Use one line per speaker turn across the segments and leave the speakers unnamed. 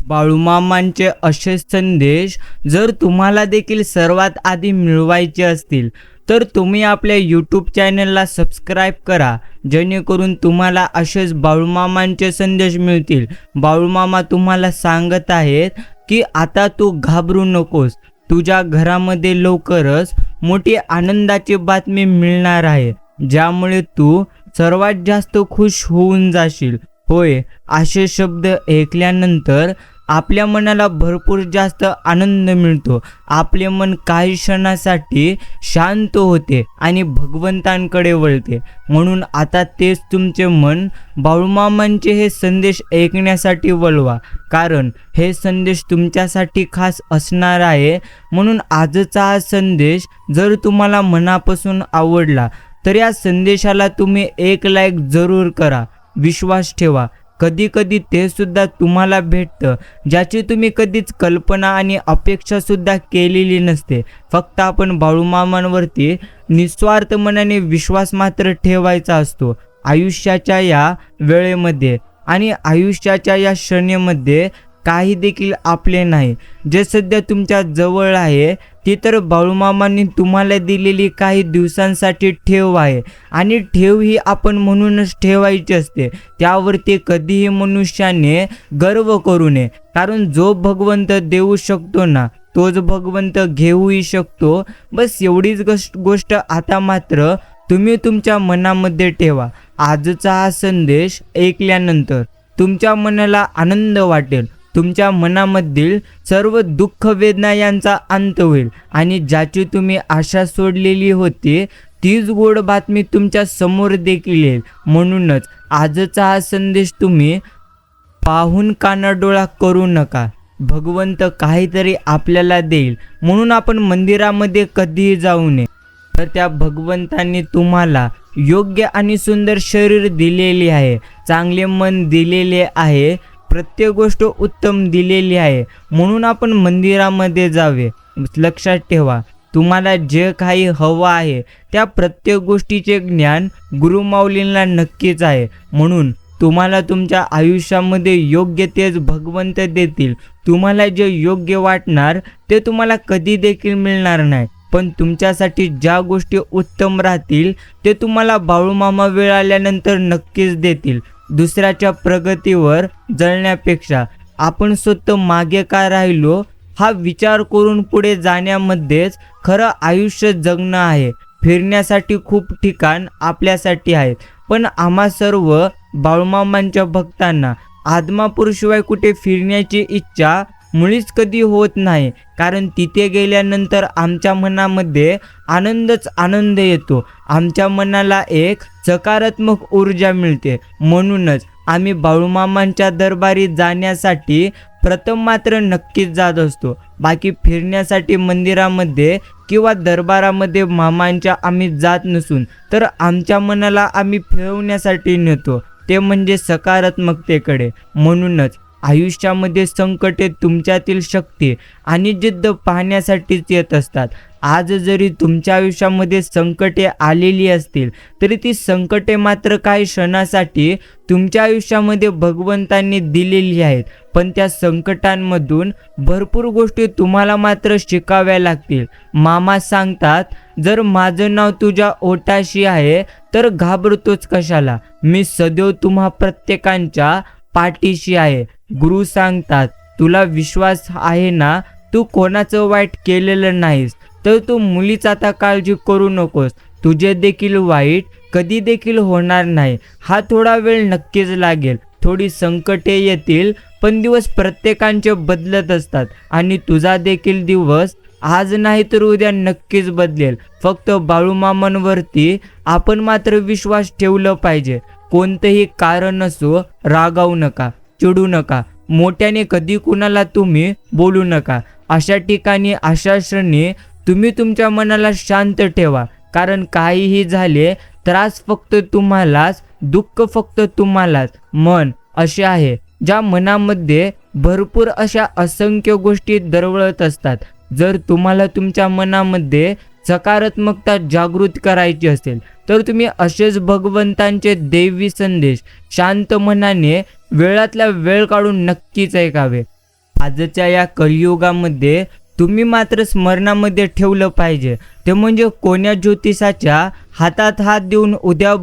बाळूमामांचे असे संदेश जर तुम्हाला देखील सर्वात आधी मिळवायचे असतील तर तुम्ही आपल्या यूट्यूब चॅनलला सबस्क्राईब करा, जेणेकरून तुम्हाला असेच बाळूमामांचे संदेश मिळतील. बाळूमामा तुम्हाला सांगत आहेत की आता तू घाबरू नकोस, तुझ्या घरामध्ये लवकरच मोठी आनंदाची बातमी मिळणार आहे, ज्यामुळे तू सर्वात जास्त खुश होऊन जाशील. होय, असे शब्द ऐकल्यानंतर आपल्या मनाला भरपूर जास्त आनंद मिळतो. आपले मन काही क्षणासाठी शांत होते आणि भगवंतांकडे वळते. म्हणून आता तेच तुमचे मन बाळूमामांचे हे संदेश ऐकण्यासाठी वळवा, कारण हे संदेश तुमच्यासाठी खास असणार आहे. म्हणून आजचा हा संदेश जर तुम्हाला मनापासून आवडला तर या संदेशाला तुम्ही एक लाईक जरूर करा. विश्वास ठेवा, कधी कधी ते सुद्धा तुम्हाला भेटतं ज्याची तुम्ही कधीच कल्पना आणि अपेक्षा सुद्धा केलेली नसते. फक्त आपण बाळूमामांवरती निस्वार्थ मनाने विश्वास मात्र ठेवायचा असतो. आयुष्याच्या या वेळेमध्ये आणि आयुष्याच्या या क्षणामध्ये काही देखील आपले नाही. जे सध्या तुमच्या जवळ आहे ती तर बाळूमामांनी तुम्हाला दिलेली काही दिवसांसाठी ठेव आहे, आणि ठेव ही आपण म्हणूनच ठेवायची असते. त्यावरती कधीही मनुष्याने गर्व करू नये, कारण जो भगवंत देऊ शकतो ना तोच भगवंत घेऊही शकतो. बस एवढीच गोष्ट आता मात्र तुम्ही तुमच्या मनामध्ये ठेवा. आजचा हा संदेश ऐकल्यानंतर तुमच्या मनाला आनंद वाटेल, तुमच्या मनामधील सर्व दुःख वेदना यांचा अंत होईल, आणि ज्याची तुम्ही आशा सोडलेली होती तीच गोड बातमी तुमच्या समोर देखील येईल. म्हणूनच आजचा हा संदेश तुम्ही पाहून कानाडोळा करू नका. भगवंत काहीतरी आपल्याला देईल, म्हणून आपण मंदिरामध्ये कधीही जाऊ नये. तर त्या भगवंतांनी तुम्हाला योग्य आणि सुंदर शरीर दिलेले आहे, चांगले मन दिलेले आहे, प्रत्येक गोष्ट उत्तम दिलेली आहे, म्हणून आपण मंदिरामध्ये जावे. लक्षात ठेवा, तुम्हाला जे काही हवं आहे त्या प्रत्येक गोष्टीचे ज्ञान गुरुमाऊलींना नक्कीच आहे. म्हणून तुम्हाला तुमच्या आयुष्यामध्ये योग्य तेच भगवंत देतील. तुम्हाला जे योग्य वाटणार ते तुम्हाला कधी देखील मिळणार नाही, पण तुमच्यासाठी ज्या गोष्टी उत्तम राहतील ते तुम्हाला बाळूमामा वेळ आल्यानंतर नक्कीच देतील. दुसऱ्याच्या प्रगतीवर जळण्यापेक्षा आपण स्वतः मागे का राहिलो हा विचार करून पुढे जाण्यामध्येच खरं आयुष्य जगणं आहे. फिरण्यासाठी खूप ठिकाण आपल्यासाठी आहेत, पण आम्हा सर्व बाळूमामांच्या भक्तांना आदमापूरशिवाय कुठे फिरण्याची इच्छा मुळीच कधी होत नाही, कारण तिथे गेल्यानंतर आमच्या मनामध्ये आनंदच आनंद येतो. आमच्या मनाला एक सकारात्मक ऊर्जा मिळते. म्हणूनच आम्ही बाळूमामांच्या दरबारी जाण्यासाठी प्रथम मात्र नक्कीच जात असतो. बाकी फिरण्यासाठी मंदिरामध्ये किंवा दरबारामध्ये मामांच्या आम्ही जात नसून तर आमच्या मनाला आम्ही फिरवण्यासाठी नेतो, ते म्हणजे सकारात्मकतेकडे. म्हणूनच आयुष्यामध्ये संकटे तुमच्यातील शक्ती आणि जिद्द पाहण्यासाठीच येत असतात. आज जरी तुमच्या आयुष्यामध्ये संकटे आलेली असतील तरी ती संकटे मात्र काही क्षणासाठी तुमच्या आयुष्यामध्ये भगवंतांनी दिलेली आहेत, पण त्या संकटांमधून भरपूर गोष्टी तुम्हाला मात्र शिकाव्या लागतील. मामा सांगतात, जर माझं नाव तुझ्या ओठाशी आहे तर घाबरतोच कशाला, मी सदैव तुम्हा प्रत्येकांच्या पाठीशी आहे. गुरु सांगतात, तुला विश्वास आहे ना, तू कोणाचं वाईट केलेलं नाहीस, तर तू मुलीच आता काळजी करू नकोस, तुझे देखील वाईट कधी देखील होणार नाही. हा थोडा वेळ नक्कीच लागेल, थोडी संकटे येतील, पण दिवस प्रत्येकांचे बदलत असतात आणि तुझा देखील दिवस आज नाही तर उद्या नक्कीच बदलेल. फक्त बाळूमामांवरती आपण मात्र विश्वास ठेवलं पाहिजे. कोणतंही कारण असो रागावू नका, चिडू नका, मोठ्याने कधी कुणाला तुम्ही बोलू नका. अशा ठिकाणी अशा क्षणी तुम्ही तुमच्या मनाला शांत ठेवा, कारण काहीही झाले त्रास फक्त तुम्हालाच, दुःख फक्त तुम्हालाच. मन असे आहे ज्या मनामध्ये भरपूर अशा असंख्य गोष्टी दरवळत असतात. जर तुम्हाला तुमच्या मनामध्ये सकारात्मकता जागृत करायची असेल तर तुम्ही असेच भगवंतांचे दैवी संदेश शांत मनाने वेळातला वेळ काढून नक्कीच ऐकावे. आजच्या या कलियुगामध्ये तुम्ही मात्र स्मरणामध्ये ठेवलं पाहिजे, ते म्हणजे कोण्या ज्योतिषाच्या हातात हात देऊन उद्या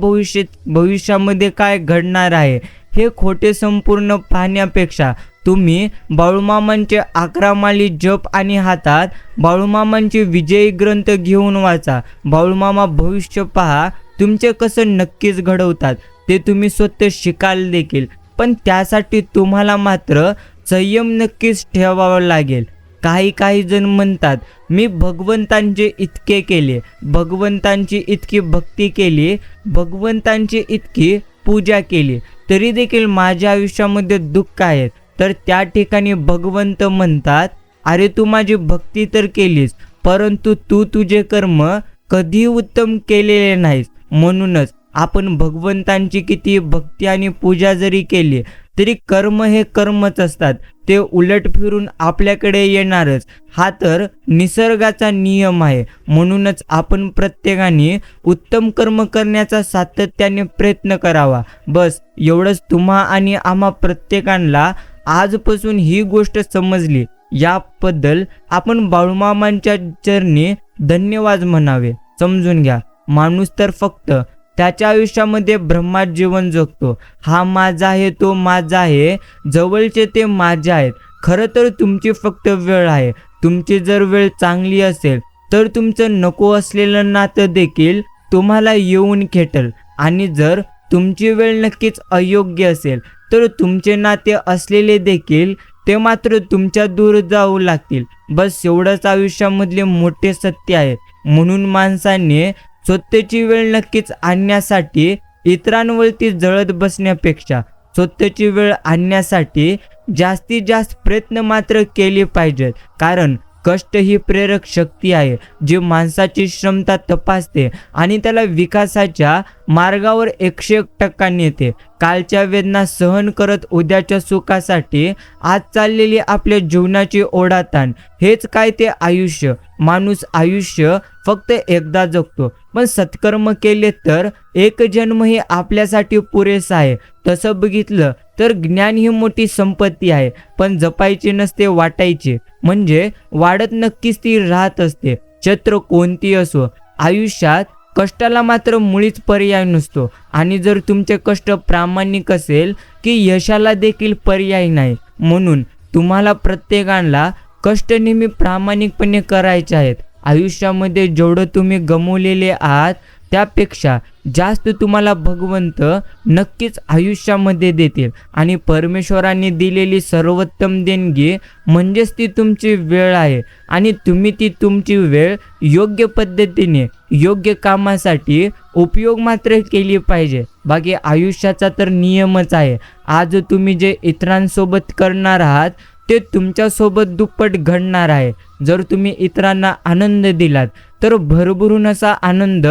भविष्यामध्ये काय घडणार आहे हे खोटे संपूर्ण पाहण्यापेक्षा तुम्ही बाळूमामांचे 11 माळी जप आणि हातात बाळूमामांचे विजयी ग्रंथ घेऊन वाचा. बाळूमामा भविष्य पहा तुमचे कसं नक्कीच घडवतात ते तुम्ही स्वतः शिकाल देखील. पण त्यासाठी तुम्हाला मात्र संयम नक्कीच ठेवावा लागेल. काही जण म्हणतात मी भगवंतांचे इतके केले, भगवंतांची इतकी भक्ती केली, भगवंतांची इतकी पूजा केली, तरी देखील माझ्या आयुष्यामध्ये दुःख आहेत. तर त्या ठिकाणी भगवंत म्हणतात, अरे तू माझी भक्ती तर केलीस, परंतु तू तुझे कर्म कधी उत्तम केलेले नाहीस. म्हणूनच आपण भगवंतांची किती भक्ती आणि पूजा जरी केली तरी कर्म हे कर्मच असतात, ते उलट फिरून आपल्याकडे येणारच. हा तर निसर्गाचा नियम आहे. म्हणूनच आपण प्रत्येकाने उत्तम कर्म करण्याचा सातत्याने प्रयत्न करावा. बस एवढंच तुम्हा आणि आम्हा प्रत्येकांना आजपासून ही गोष्ट समजली, याबद्दल आपण बाळूमामांच्या चरणी धन्यवाद म्हणावे. समजून घ्या, माणूस तर फक्त त्याच्या आयुष्यामध्ये ब्रह्मात जीवन जगतो. हा माझा आहे, तो माझा आहे, जवळचे ते माझे आहेत. खरं तर तुमची फक्त वेळ आहे. तुमची जर वेळ चांगली असेल तर तुमचं नको असलेलं नातं देखील तुम्हाला येऊन खेटेल, आणि जर तुमची वेळ नक्कीच अयोग्य असेल तर तुमचे नाते असलेले देखील ते मात्र तुमच्या दूर जाऊ लागतील. बस एवढंच आयुष्यामधले मोठे सत्य आहे. म्हणून माणसाने स्वतःची वेळ नक्कीच आणण्यासाठी इतरांवरती जळत बसण्यापेक्षा स्वतःची वेळ आणण्यासाठी जास्तीत जास्त प्रयत्न मात्र केले पाहिजेत. कारण कष्ट ही प्रेरक शक्ती आहे, जी माणसाची क्षमता तपासते आणि त्याला विकासाच्या मार्गावर 101% नेते. कालच्या वेदना सहन करत उद्याच्या सुखासाठी आज चाललेली आपल्या जीवनाची ओढाताण, हेच काय ते आयुष्य. माणूस आयुष्य फक्त एकदा जगतो, पण सत्कर्म केले तर एक जन्मही आपल्यासाठी पुरेसा आहे. तसं बघितलं तर ज्ञान ही मोठी संपत्ती आहे, पण जपायची नसते, वाटायची. म्हणजे वाढत नक्कीच ती राहत असते. छत्र कोणती असो, आयुष्यात कष्टाला मात्र मुळीच पर्याय नसतो. आणि जर तुमचे कष्ट प्रामाणिक असेल की यशाला देखील पर्याय नाही. म्हणून तुम्हाला प्रत्येकाला कष्ट नेहमी प्रामाणिकपणे करायचे आहेत. आयुष्यामध्ये जेवढं तुम्ही गमावलेले आहात त्यापेक्षा जास्त तुम्हाला भगवंत नक्कीच आयुष्यामध्ये देतील. आणि परमेश्वराने दिलेली सर्वोत्तम देणगी म्हणजेच ती तुमची वेळ आहे. आणि तुम्ही ती तुमची वेळ योग्य पद्धतीने योग्य कामासाठी उपयोग मात्र केली पाहिजे. बाकी आयुष्याचा तर नियमच आहे, आज तुम्ही जे इतरांसोबत करणार आहात ते तुमच्यासोबत दुप्पट घडणार आहे. जर तुम्ही इतरांना आनंद दिलात तर भरभरून असा आनंद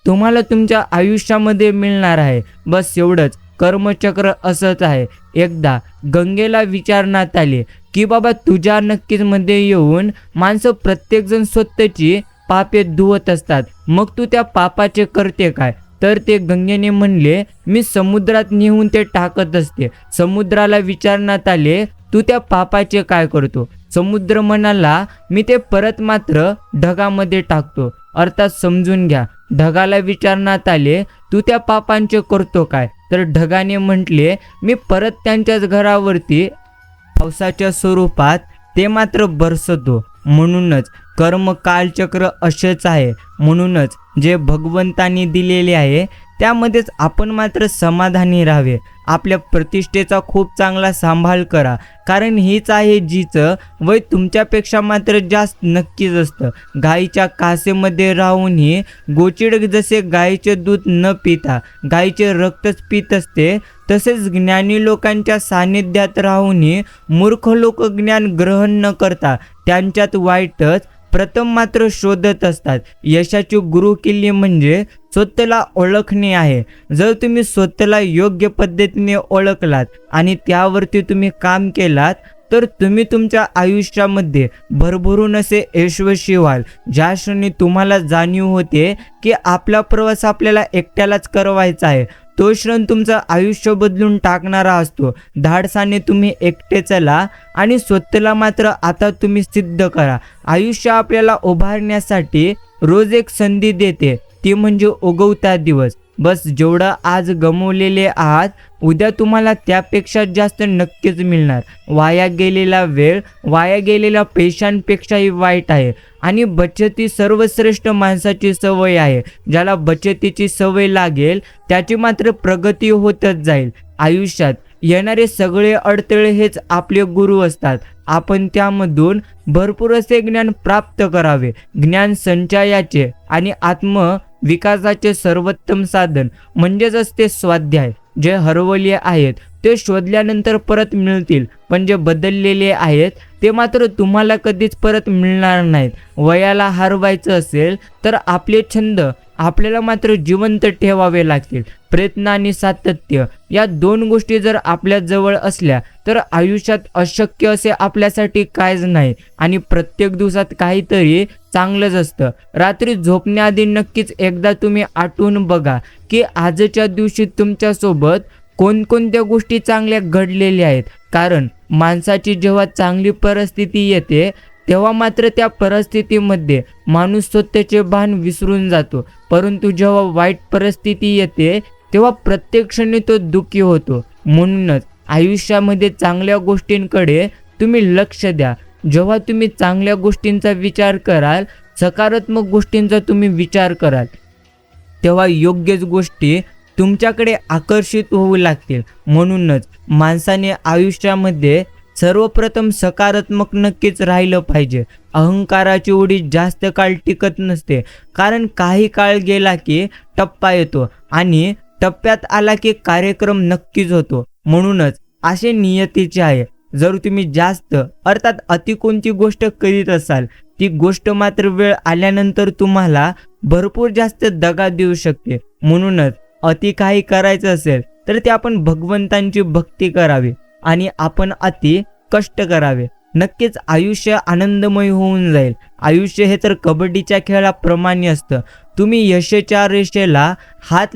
तुम्हाला तुमच्या आयुष्यामध्ये मिळणार आहे. बस एवढंच. कर्मचक्र असंच आहे. एकदा गंगेला विचारण्यात आले की बाबा तुझ्या नक्कीच मध्ये येऊन माणसं प्रत्येकजण स्वतःची पापे धुवत असतात, मग तू त्या पापाचे करते काय? तर ते गंगेने म्हणले मी समुद्रात नेऊन ते टाकत असते. समुद्राला विचारण्यात आले तू त्या पापाचे काय करतो? समुद्र म्हणाला मी ते परत मात्र ढगामध्ये टाकतो. अर्थात समजून घ्या, ढगाला विचारण्यात आले तू त्या पापांचे करतो काय? तर ढगाने म्हटले मी परत त्यांच्याच घरावरती पावसाच्या स्वरूपात ते मात्र बरसतो. म्हणूनच कर्म कालचक्र असेच आहे. म्हणूनच जे भगवंतांनी दिलेले आहे त्यामध्येच आपण मात्र समाधानी राहावे. आपल्या प्रतिष्ठेचा खूप चांगला सांभाळ करा, कारण हीच आहे जीचं वय तुमच्यापेक्षा मात्र जास्त नक्कीच असतं. गाईच्या कासेमध्ये राहूनही गोचिड जसे गाईचे दूध न पिता गाईचे रक्तच पित असते, तसेच ज्ञानी लोकांच्या सानिध्यात राहूनही मूर्ख लोक ज्ञान ग्रहण न करता त्यांच्यात वाईटच प्रथम मात्र शोधत असतात. यशाची गुरुकिल्ली म्हणजे स्वतःला ओळखणे आहे. जर तुम्ही स्वतःला योग्य पद्धतीने ओळखलात आणि त्यावरती तुम्ही काम केलात तर तुम्ही तुमच्या आयुष्यामध्ये भरभरून असे यशस्वी व्हाल. ज्या क्षणी तुम्हाला जाणीव होते की आपला प्रवास आपल्याला एकट्यालाच करायचा आहे, तो क्षण तुमचं आयुष्य बदलून टाकणारा असतो. धाडसाने तुम्ही एकटे चला आणि स्वतःला मात्र आता तुम्ही सिद्ध करा. आयुष्य आपल्याला उभारण्यासाठी रोज एक संधी देते, ती म्हणजे उगवता दिवस. बस जेवढं आज गमावलेले आहात, उद्या तुम्हाला त्यापेक्षा जास्त नक्कीच मिळणार. वाया गेलेला वेळ वाया गेलेल्या पैशांपेक्षाही वाईट आहे. आणि बचत ही सर्वश्रेष्ठ माणसाची सवय आहे. ज्याला बचतीची सवय लागेल त्याची मात्र प्रगती होतच जाईल. आयुष्यात येणारे सगळे अडथळे हेच आपले गुरु असतात. आपण त्यामधून भरपूर असे ज्ञान प्राप्त करावे. ज्ञान संचयाचे आणि आत्मविकासाचे सर्वोत्तम साधन म्हणजेच असते स्वाध्याय. जे हरवले आहेत ते शोधल्यानंतर परत मिळतील, पण जे बदललेले आहेत ते मात्र तुम्हाला कधीच परत मिळणार नाहीत. वयाला हरवायचं असेल तर आपले छंद आपल्याला मात्र जिवंत ठेवावे लागतील. प्रयत्न आणि सातत्य या दोन गोष्टी जर आपल्या जवळ असल्या तर आयुष्यात अशक्य असे आपल्यासाठी काहीच नाही. आणि प्रत्येक दिवसात काहीतरी चांगलंच असतं. रात्री झोपण्याआधी नक्कीच एकदा तुम्ही आठवून बघा की आजच्या दिवशी तुमच्यासोबत कोणकोणत्या गोष्टी चांगल्या घडलेल्या आहेत. कारण माणसाची जेव्हा चांगली परिस्थिती येते तेव्हा मात्र त्या परिस्थितीमध्ये माणूस स्वतःचे भान विसरून जातो. परंतु जेव्हा वाईट परिस्थिती येते तेव्हा प्रत्येक क्षणी तो दुःखी होतो. म्हणूनच आयुष्यामध्ये चांगल्या गोष्टींकडे तुम्ही लक्ष द्या. जेव्हा तुम्ही चांगल्या गोष्टींचा विचार कराल, सकारात्मक गोष्टींचा तुम्ही विचार कराल, तेव्हा योग्यच गोष्टी तुमच्याकडे आकर्षित होऊ लागतील. म्हणूनच माणसाने आयुष्यामध्ये सर्वप्रथम सकारात्मक नक्कीच राहिलं पाहिजे. अहंकाराची उडी जास्त काळ टिकत नसते, कारण काही काळ गेला की टप्पा येतो आणि टप्प्यात आला की कार्यक्रम नक्कीच होतो. म्हणूनच असे नियतीचे आहे. जर तुम्ही जास्त अर्थात अति कोणती गोष्ट करीत असाल, ती गोष्ट मात्र वेळ आल्यानंतर तुम्हाला भरपूर जास्त दगा देऊ शकते. म्हणूनच अति काही करायचं असेल तर ते आपण भगवंतांची भक्ती करावी आणि आपण अति कष्ट करावे. नक्कीच आयुष्य आनंदमय होऊन जाईल. आयुष्य हे तर कबड्डीच्या खेळाप्रमाणे असतं. तुम्ही यशाच्या रेषेला हात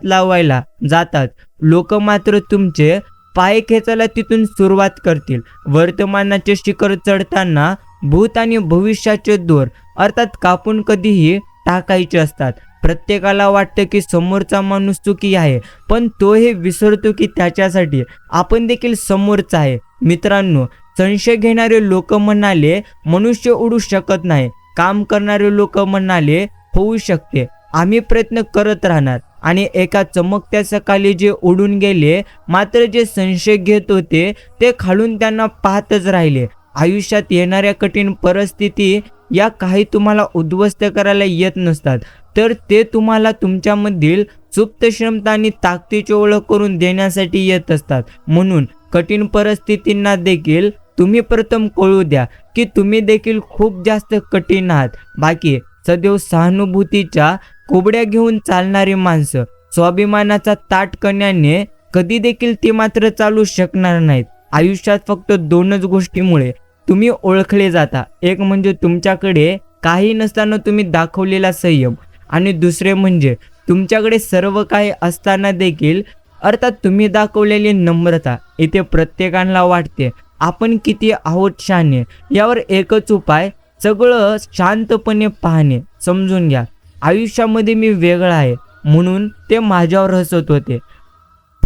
लावायला जातात, लोक मात्र तुमचे पाय खेचायला तिथून सुरुवात करतील. वर्तमानाचे शिखर चढताना भूत आणि भविष्याचे दोर अर्थात कापून कधीही टाकायचे असतात. प्रत्येकाला वाटतं की समोरचा माणूस चुकी आहे, पण तो हे विसरतो की त्याच्यासाठी आपण देखील समोरचा आहे. मित्रांनो, संशय घेणारे लोक म्हणाले मनुष्य उडू शकत नाही. काम करणारे लोक म्हणाले होऊ शकते. आम्ही प्रयत्न करत राहणार. आणि एका चमकत्या सकाळी जे उडून गेले, मात्र जे संशय घेत होते ते खालून त्यांना पाहतच राहिले. आयुष्यात येणाऱ्या कठीण परिस्थिती या काही तुम्हाला उद्ध्वस्त करायला येत नसतात, तर ते तुम्हाला तुमच्यामधील सुप्त क्षमता आणि ताकदीची ओळख करून देण्यासाठी येत असतात. म्हणून कठीण परिस्थितींना देखील तुम्ही प्रथम कळू द्या की तुम्ही देखील खूप जास्त कठीण आहात. बाकी सदैव सहानुभूतीच्या कोबड्या घेऊन चालणारी माणसं स्वाभिमानाचा ताट करण्याने कधी देखील ती मात्र चालू शकणार नाहीत. आयुष्यात फक्त दोनच गोष्टीमुळे तुम्ही ओळखले जाता. एक म्हणजे तुमच्याकडे काही नसताना तुम्ही दाखवलेला संयम, आणि दुसरे म्हणजे तुमच्याकडे सर्व काही असताना देखील अर्थात तुम्ही दाखवलेली नम्रता. इथे प्रत्येकाला वाटते आपण किती आहोत शहाणे. यावर एकच उपाय, सगळं शांतपणे पाहणे. समजून घ्या, आयुष्यामध्ये मी वेगळा आहे म्हणून ते माझ्यावर हसत होते.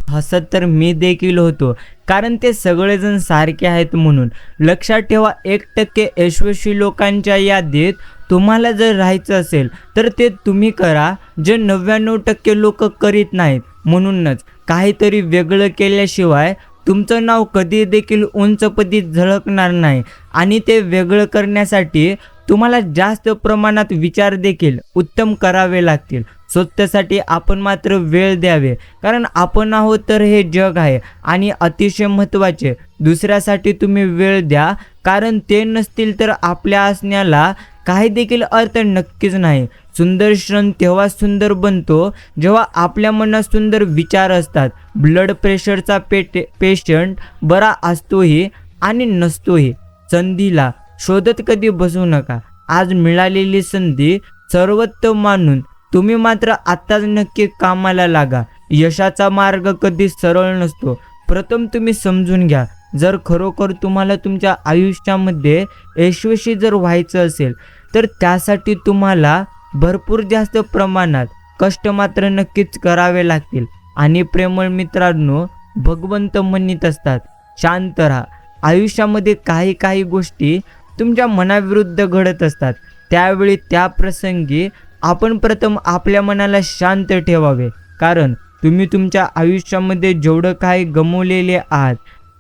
हसत तर मी देखील होतो, कारण ते सगळेजण सारखे आहेत म्हणून. लक्षात ठेवा, 1% यशस्वी लोकांच्या यादीत तुम्हाला जर राहायचं असेल तर ते तुम्ही करा जे 99% लोक करीत नाहीत. म्हणूनच काहीतरी वेगळं केल्याशिवाय तुमचं नाव कधी देखील उंचपदी झळकणार नाही. आणि ते वेगळं करण्यासाठी तुम्हाला जास्त प्रमाणात विचार देखील उत्तम करावे लागतील. स्वतःसाठी आपण मात्र वेळ द्यावे, कारण आपण आहोत तर हे जग आहे. आणि अतिशय महत्त्वाचे, दुसऱ्यासाठी तुम्ही वेळ द्या, कारण ते नसतील तर आपल्या असण्याला काही देखील अर्थ नक्कीच नाही. सुंदर क्षण तेव्हा सुंदर बनतो जेव्हा आपल्या मनात सुंदर विचार असतात. ब्लड प्रेशरचा पेशंट बरा असतोही आणि नसतोही. संधीला शोधत कधी बसू नका. आज मिळालेली संधी सर्वोत्तम मानून तुम्ही मात्र आत्ताच नक्की कामाला लागा. यशाचा मार्ग कधी सरळ नसतो. प्रथम तुम्ही समजून घ्या, जर खरोखर तुम्हाला तुमच्या आयुष्यामध्ये यशस्वी जर व्हायचं असेल तर त्यासाठी तुम्हाला भरपूर जास्त प्रमाणात कष्ट मात्र नक्कीच करावे लागतील. आणि प्रेमळ मित्रांनो, भगवंत म्हणत असतात, शांत राहा. आयुष्यामध्ये काही गोष्टी तुमच्या मनाविरुद्ध घडत असतात. त्यावेळी त्या प्रसंगी आपण प्रथम आपल्या मनाला शांत ठेवावे. कारण तुम्ही तुमच्या आयुष्यामध्ये जेवढं काही गमावलेले आहात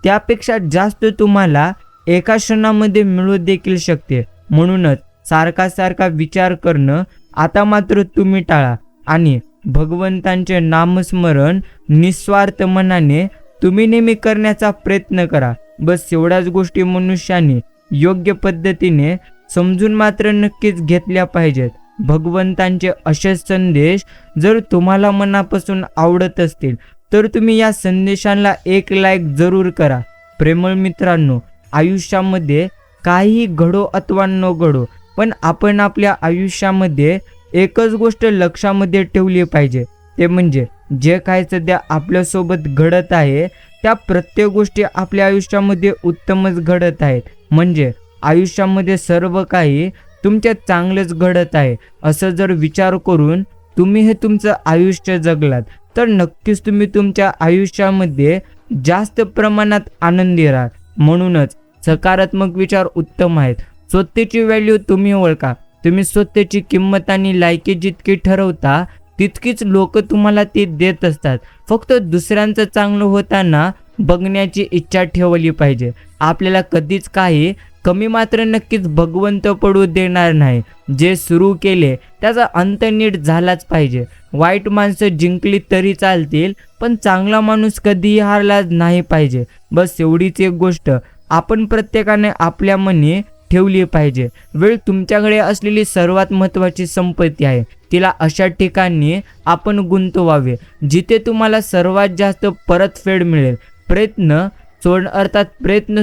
त्यापेक्षा जास्त तुम्हाला एका क्षणामध्ये मिळू देखील शकते. म्हणूनच सारखा विचार करणं आता मात्र तुम्ही टाळा आणि भगवंतांचे नामस्मरण निस्वार्थ मनाने तुम्ही नेहमी करण्याचा प्रयत्न करा. बस एवढ्याच गोष्टी मनुष्याने योग्य पद्धतीने समजून मात्र नक्कीच घेतल्या पाहिजेत. भगवंतांचे असे संदेश जर तुम्हाला मनापासून आवडत असतील तर तुम्ही या संदेशाला एक लाईक जरूर करा. प्रेमळ मित्रांनो, आयुष्यामध्ये काही घडो अथवा न घडो, पण आपण आपल्या आयुष्यामध्ये एकच गोष्ट लक्षामध्ये ठेवली पाहिजे, ते म्हणजे जे काय सध्या आपल्यासोबत घडत आहे त्या प्रत्येक गोष्टी आपल्या आयुष्यामध्ये उत्तमच घडत आहेत. म्हणजे आयुष्यामध्ये सर्व काही तुमच्या चांगलेच घडत आहे असं जर विचार करून तुम्ही हे तुमचं आयुष्य जगलात तर नक्कीच तुम्ही तुमच्या आयुष्यामध्ये जास्त प्रमाणात आनंदी राहाल. म्हणूनच सकारात्मक विचार उत्तम आहेत. स्वतःची व्हॅल्यू तुम्ही ओळखा. तुम्ही स्वतःची किंमत आणि लायकी जितकी ठरवता तितकीच लोक तुम्हाला ती देत असतात. फक्त दुसऱ्यांचं चांगलं होताना बघण्याची इच्छा ठेवली पाहिजे. आपल्याला कधीच काही कमी मात्र नक्कीच भगवंत पडू देणार नाही. जे सुरू केले त्याचा अंत नीट झालाच पाहिजे. वाईट माणसं जिंकली तरी चालतील, पण चांगला माणूस कधीही हारला नाही पाहिजे. बस एवढीच एक गोष्ट आपण प्रत्येकाने आपल्या मनी ठेवली पाहिजे. वेळ तुमच्याकडे असलेली सर्वात महत्त्वाची संपत्ती आहे. तिला अशा ठिकाणी आपण गुंतवावे जिथे तुम्हाला सर्वात जास्त परतफेड मिळेल. प्रयत्न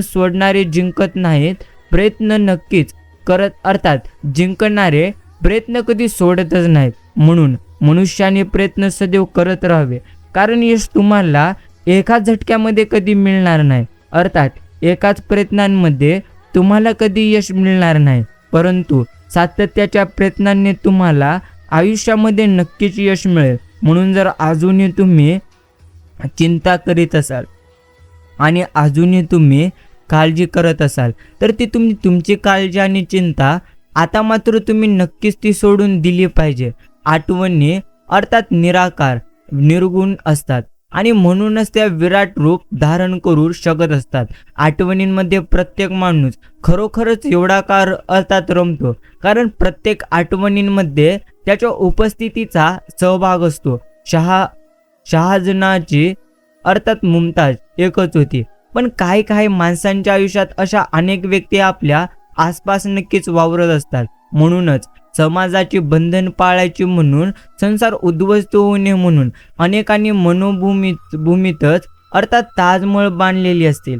सोडणारे जिंकत नाहीत, प्रयत्न नक्कीच करत जिंकणारे प्रयत्न कधी सोडतच नाहीत. म्हणून मनुष्याने प्रयत्न सदैव करत राहावे. कारण यश तुम्हाला एका झटक्यामध्ये कधी मिळणार नाही. एकाच प्रयत्नांमध्ये तुम्हाला कधी यश मिळणार नाही, परंतु सातत्याच्या प्रयत्नांनी तुम्हाला आयुष्यामध्ये नक्कीच यश मिळेल. म्हणून जर अजूनही तुम्ही चिंता करीत असाल आणि अजूनही तुम्ही काळजी करत असाल तर ती तुमची काळजी आणि चिंता आता मात्र तुम्ही नक्कीच ती सोडून दिली पाहिजे. आठवणी निराकार निर्गुण असतात आणि म्हणूनच त्या विराट रूप धारण करू शकत असतात. आठवणींमध्ये प्रत्येक माणूस खरोखरच एवढा रमतो कारण प्रत्येक आठवणींमध्ये त्याच्या उपस्थितीचा सहभाग असतो. शहाजहानाची मुमताज एकच होती, पण काही माणसांच्या आयुष्यात अशा अनेक व्यक्ती आपल्या आसपास नक्कीच वावरत असतात. म्हणूनच समाजाची बंधन पाळायची म्हणून, संसार उद्ध्वस्त होऊ नये म्हणून अनेकांनी मनोभूमीतच ताजमहल बांधलेली असतील.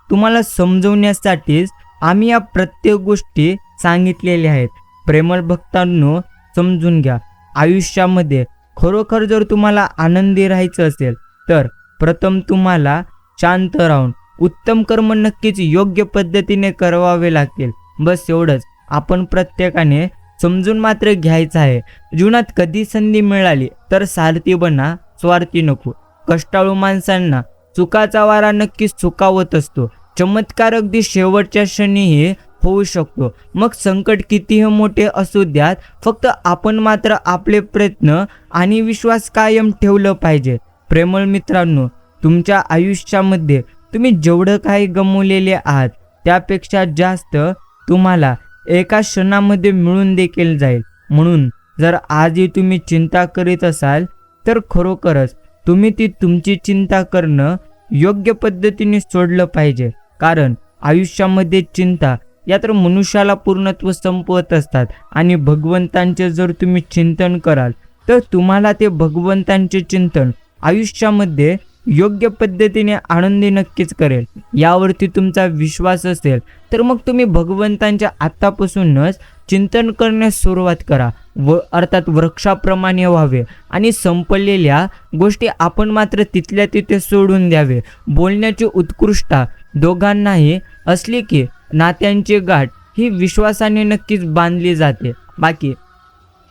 तुम्हाला समजवण्यासाठीच आम्ही या प्रत्येक गोष्टी सांगितलेल्या आहेत. प्रेमळ भक्तांनो, समजून घ्या. आयुष्यामध्ये खरोखर जर तुम्हाला आनंदी राहायचं असेल तर प्रथम तुम्हाला शांत राहून उत्तम कर्म नक्कीच योग्य पद्धतीने करावे लागतील. बस एवढंच आपण प्रत्येकाने समजून मात्र घ्यायचं आहे. जीवनात कधी संधी मिळाली तर सारथी बना, स्वार्थी नको. कष्टाळू माणसांना चुकाचा वारा नक्कीच चुकावत असतो. चमत्कार अगदी शेवटच्या क्षणीही होऊ शकतो. मग संकट कितीही मोठे असू द्यात, फक्त आपण मात्र आपले प्रयत्न आणि विश्वास कायम ठेवलं पाहिजे. प्रेमळ मित्रांनो, तुमच्या आयुष्यामध्ये तुम्ही जेवढं काही गमावलेले आहात त्यापेक्षा जास्त तुम्हाला एका क्षणामध्ये मिळून देखील जाईल. म्हणून जर आजही तुम्ही चिंता करीत असाल तर खरोखरच तुम्ही तुमची चिंता करणं योग्य पद्धतीने सोडलं पाहिजे. कारण आयुष्यामध्ये चिंता या तर मनुष्याला पूर्णत्व संपवत असतात आणि भगवंतांचे जर तुम्ही चिंतन कराल तर तुम्हाला ते भगवंतांचे चिंतन आयुष्यामध्ये योग्य पद्धतीने आनंदी नक्कीच करेल यावरती तुमचा विश्वास असेल तर मग तुम्ही भगवंतांच्या आत्तापासूनच चिंतन करण्यास सुरुवात करा अर्थात वृक्षाप्रमाणे व्हावे आणि संपलेल्या गोष्टी आपण मात्र तिथल्या तिथे सोडून द्यावे। बोलण्याची उत्कृष्टता दोघांनाही असली की नात्यांची गाठ ही विश्वासाने नक्कीच बांधली जाते। बाकी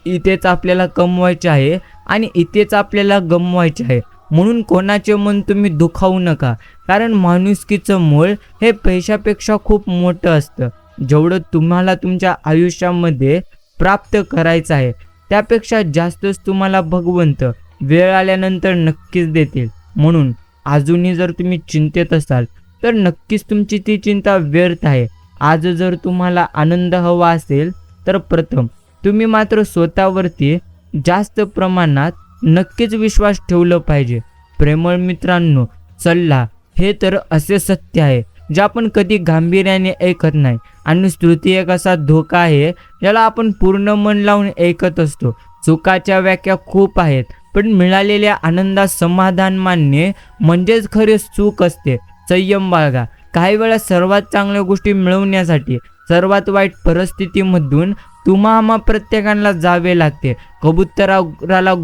इथेच आपल्याला कमवायचे आहे आणि इथेच आपल्याला गमवायचे आहे, म्हणून कोणाचे मन तुम्ही दुखावू नका, कारण माणुसकीचं मोल हे पैशापेक्षा खूप मोठं असतं। जेवढं तुम्हाला तुमच्या आयुष्यामध्ये प्राप्त करायचं आहे त्यापेक्षा जास्तच तुम्हाला भगवंत वेळ आल्यानंतर नक्कीच देतील। म्हणून अजूनही जर तुम्ही चिंतेत असाल तर नक्कीच तुमची ती चिंता व्यर्थ आहे। आज जर तुम्हाला आनंद हवा असेल तर प्रथम तुम्ही मात्र स्वतःवरती जास्त प्रमाणात नक्कीच विश्वास ठेवलं पाहिजे। प्रेमळ मित्रांनो, सल्ला हे तर असे सत्य आहे जे आपण कधी गांभीर्याने ऐकत नाही आणि स्तुती एक असा धोका आहे ज्याला आपण पूर्ण मन लावून ऐकत असतो। सुखाच्या व्याख्या खूप आहेत, पण मिळालेल्या आनंदात समाधान मानणे म्हणजेच खरे सुख असते। संयम बाळगा, काही वेळा सर्वात चांगल्या गोष्टी मिळवण्यासाठी सर्वात वाईट परिस्थितीमधून तुम्हा प्रत्येकाला जावे लागते। कबुतराला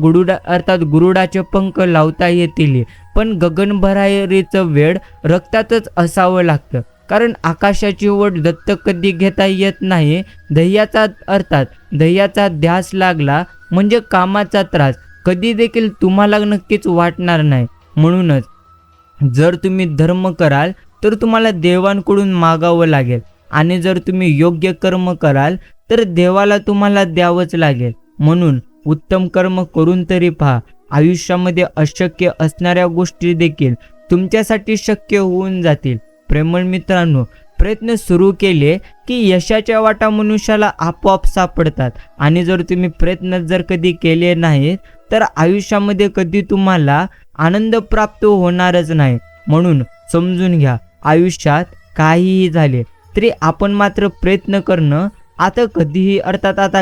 गुरुडाचे पंख लावता येतील, पण गगनभरारीचं वेळ रक्तातच असावं लागतं, कारण आकाशाची ओढ दत्तक कधी घेता येत नाही। दह्याचा ध्यास लागला म्हणजे कामाचा त्रास कधी देखील तुम्हाला नक्कीच वाटणार नाही। म्हणूनच जर तुम्ही धर्म कराल तर तुम्हाला देवांकडून मागावं लागेल, आणि जर तुम्ही योग्य कर्म कराल तर देवाला तुम्हाला द्यावंच लागेल। म्हणून उत्तम कर्म करून तरी पहा, आयुष्यामध्ये अशक्य असणाऱ्या गोष्टी देखील तुमच्यासाठी शक्य होऊन जातील। प्रेमळ मित्रांनो, प्रयत्न सुरू केले की यशाच्या वाटा मनुष्याला आपोआप सापडतात, आणि जर तुम्ही प्रयत्न जर कधी केले नाहीत तर आयुष्यामध्ये कधी तुम्हाला आनंद प्राप्त होणारच नाही। म्हणून समजून घ्या, आयुष्यात काहीही झाले तरी आपण मात्र प्रयत्न करणं आता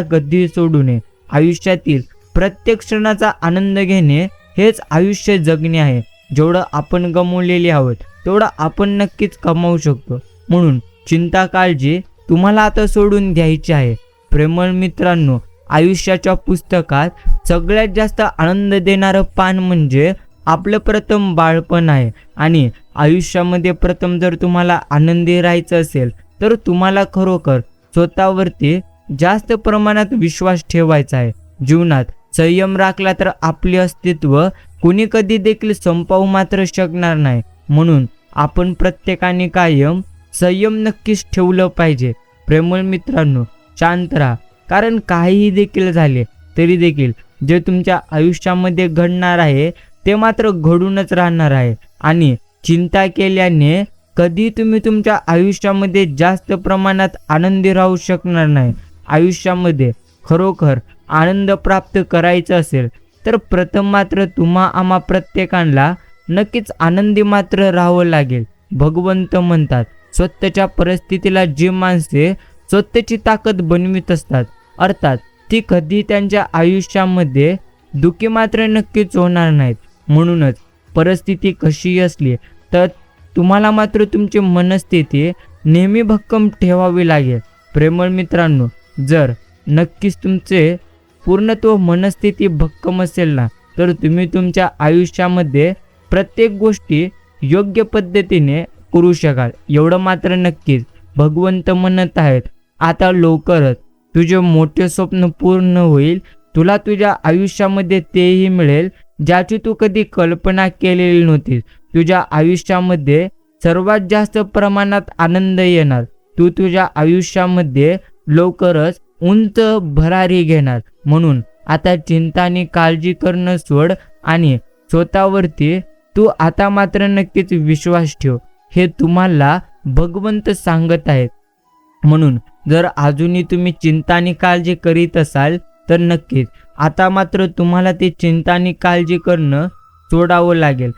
कधीही सोडू नये। आयुष्यातील प्रत्येक क्षणाचा आनंद घेणे हेच आयुष्य जगणे आहे। जेवढं आपण गमावलेले आहोत तेवढं आपण नक्कीच कमावू शकतो। म्हणून चिंता काळजी तुम्हाला आता सोडून द्यायची आहे। प्रेमळ मित्रांनो, आयुष्याच्या पुस्तकात सगळ्यात जास्त आनंद देणारं पान म्हणजे आपलं प्रथम बाळपण आहे, आणि आयुष्यामध्ये प्रथम जर तुम्हाला आनंदी राहायचं असेल तर तुम्हाला खरोखर स्वतःवरती जास्त प्रमाणात विश्वास ठेवायचा आहे। जीवनात संयम राखला तर आपले अस्तित्व कुणी कधी देखील संपवू मात्र शकणार नाही। म्हणून आपण प्रत्येकाने कायम संयम नक्कीच ठेवलं पाहिजे। प्रेमळ मित्रांनो, शांत राहा, कारण काहीही देखील झाले तरी देखील जे तुमच्या आयुष्यामध्ये घडणार आहे ते मात्र घडूनच राहणार आहे, आणि चिंता केल्याने कधी तुम्ही तुमच्या आयुष्यामध्ये जास्त प्रमाणात आनंदी राहू शकणार नाही। आयुष्यामध्ये खरोखर आनंद प्राप्त करायचा असेल तर प्रथम मात्र आम्हा प्रत्येकाला नक्कीच आनंदी मात्र राहावं लागेल। भगवंत म्हणतात, स्वतःच्या परिस्थितीला जी माणसे स्वतःची ताकद बनवित असतात, अर्थात ती कधी त्यांच्या आयुष्यामध्ये दुःखी मात्र नक्कीच होणार नाहीत। म्हणूनच परिस्थिती कशी असली तर तुम्हाला मात्र तुमची मनस्थिती नेहमी भक्कम ठेवावी लागेल। प्रेमळ मित्रांनो, जर नक्कीच तुमचे पूर्णत्व मनस्थिती भक्कम असेल ना तर तुम्ही तुमच्या आयुष्यामध्ये प्रत्येक गोष्टी योग्य पद्धतीने करू शकाल। एवढं मात्र नक्कीच भगवंत म्हणत आहेत, आता लवकरच तुझे मोठे स्वप्न पूर्ण होईल। तुला तुझ्या आयुष्यामध्ये तेही मिळेल ज्याची तू कधी कल्पना केलेली नव्हतीस। तुझ्या आयुष्यामध्ये सर्वात जास्त प्रमाणात आनंद येणार। तू तुझ्या आयुष्यामध्ये लवकरच उंच भरारी घेणार। म्हणून आता चिंता आणि काळजी करणं सोड आणि स्वतःवरती तू आता मात्र नक्कीच विश्वास ठेव, हे तुम्हाला भगवंत सांगत आहेत। म्हणून जर अजूनही तुम्ही चिंता आणि काळजी करीत असाल तर नक्कीच आता मात्र तुम्हाला ते चिंता आणि काळजी करणं सोडावं लागेल,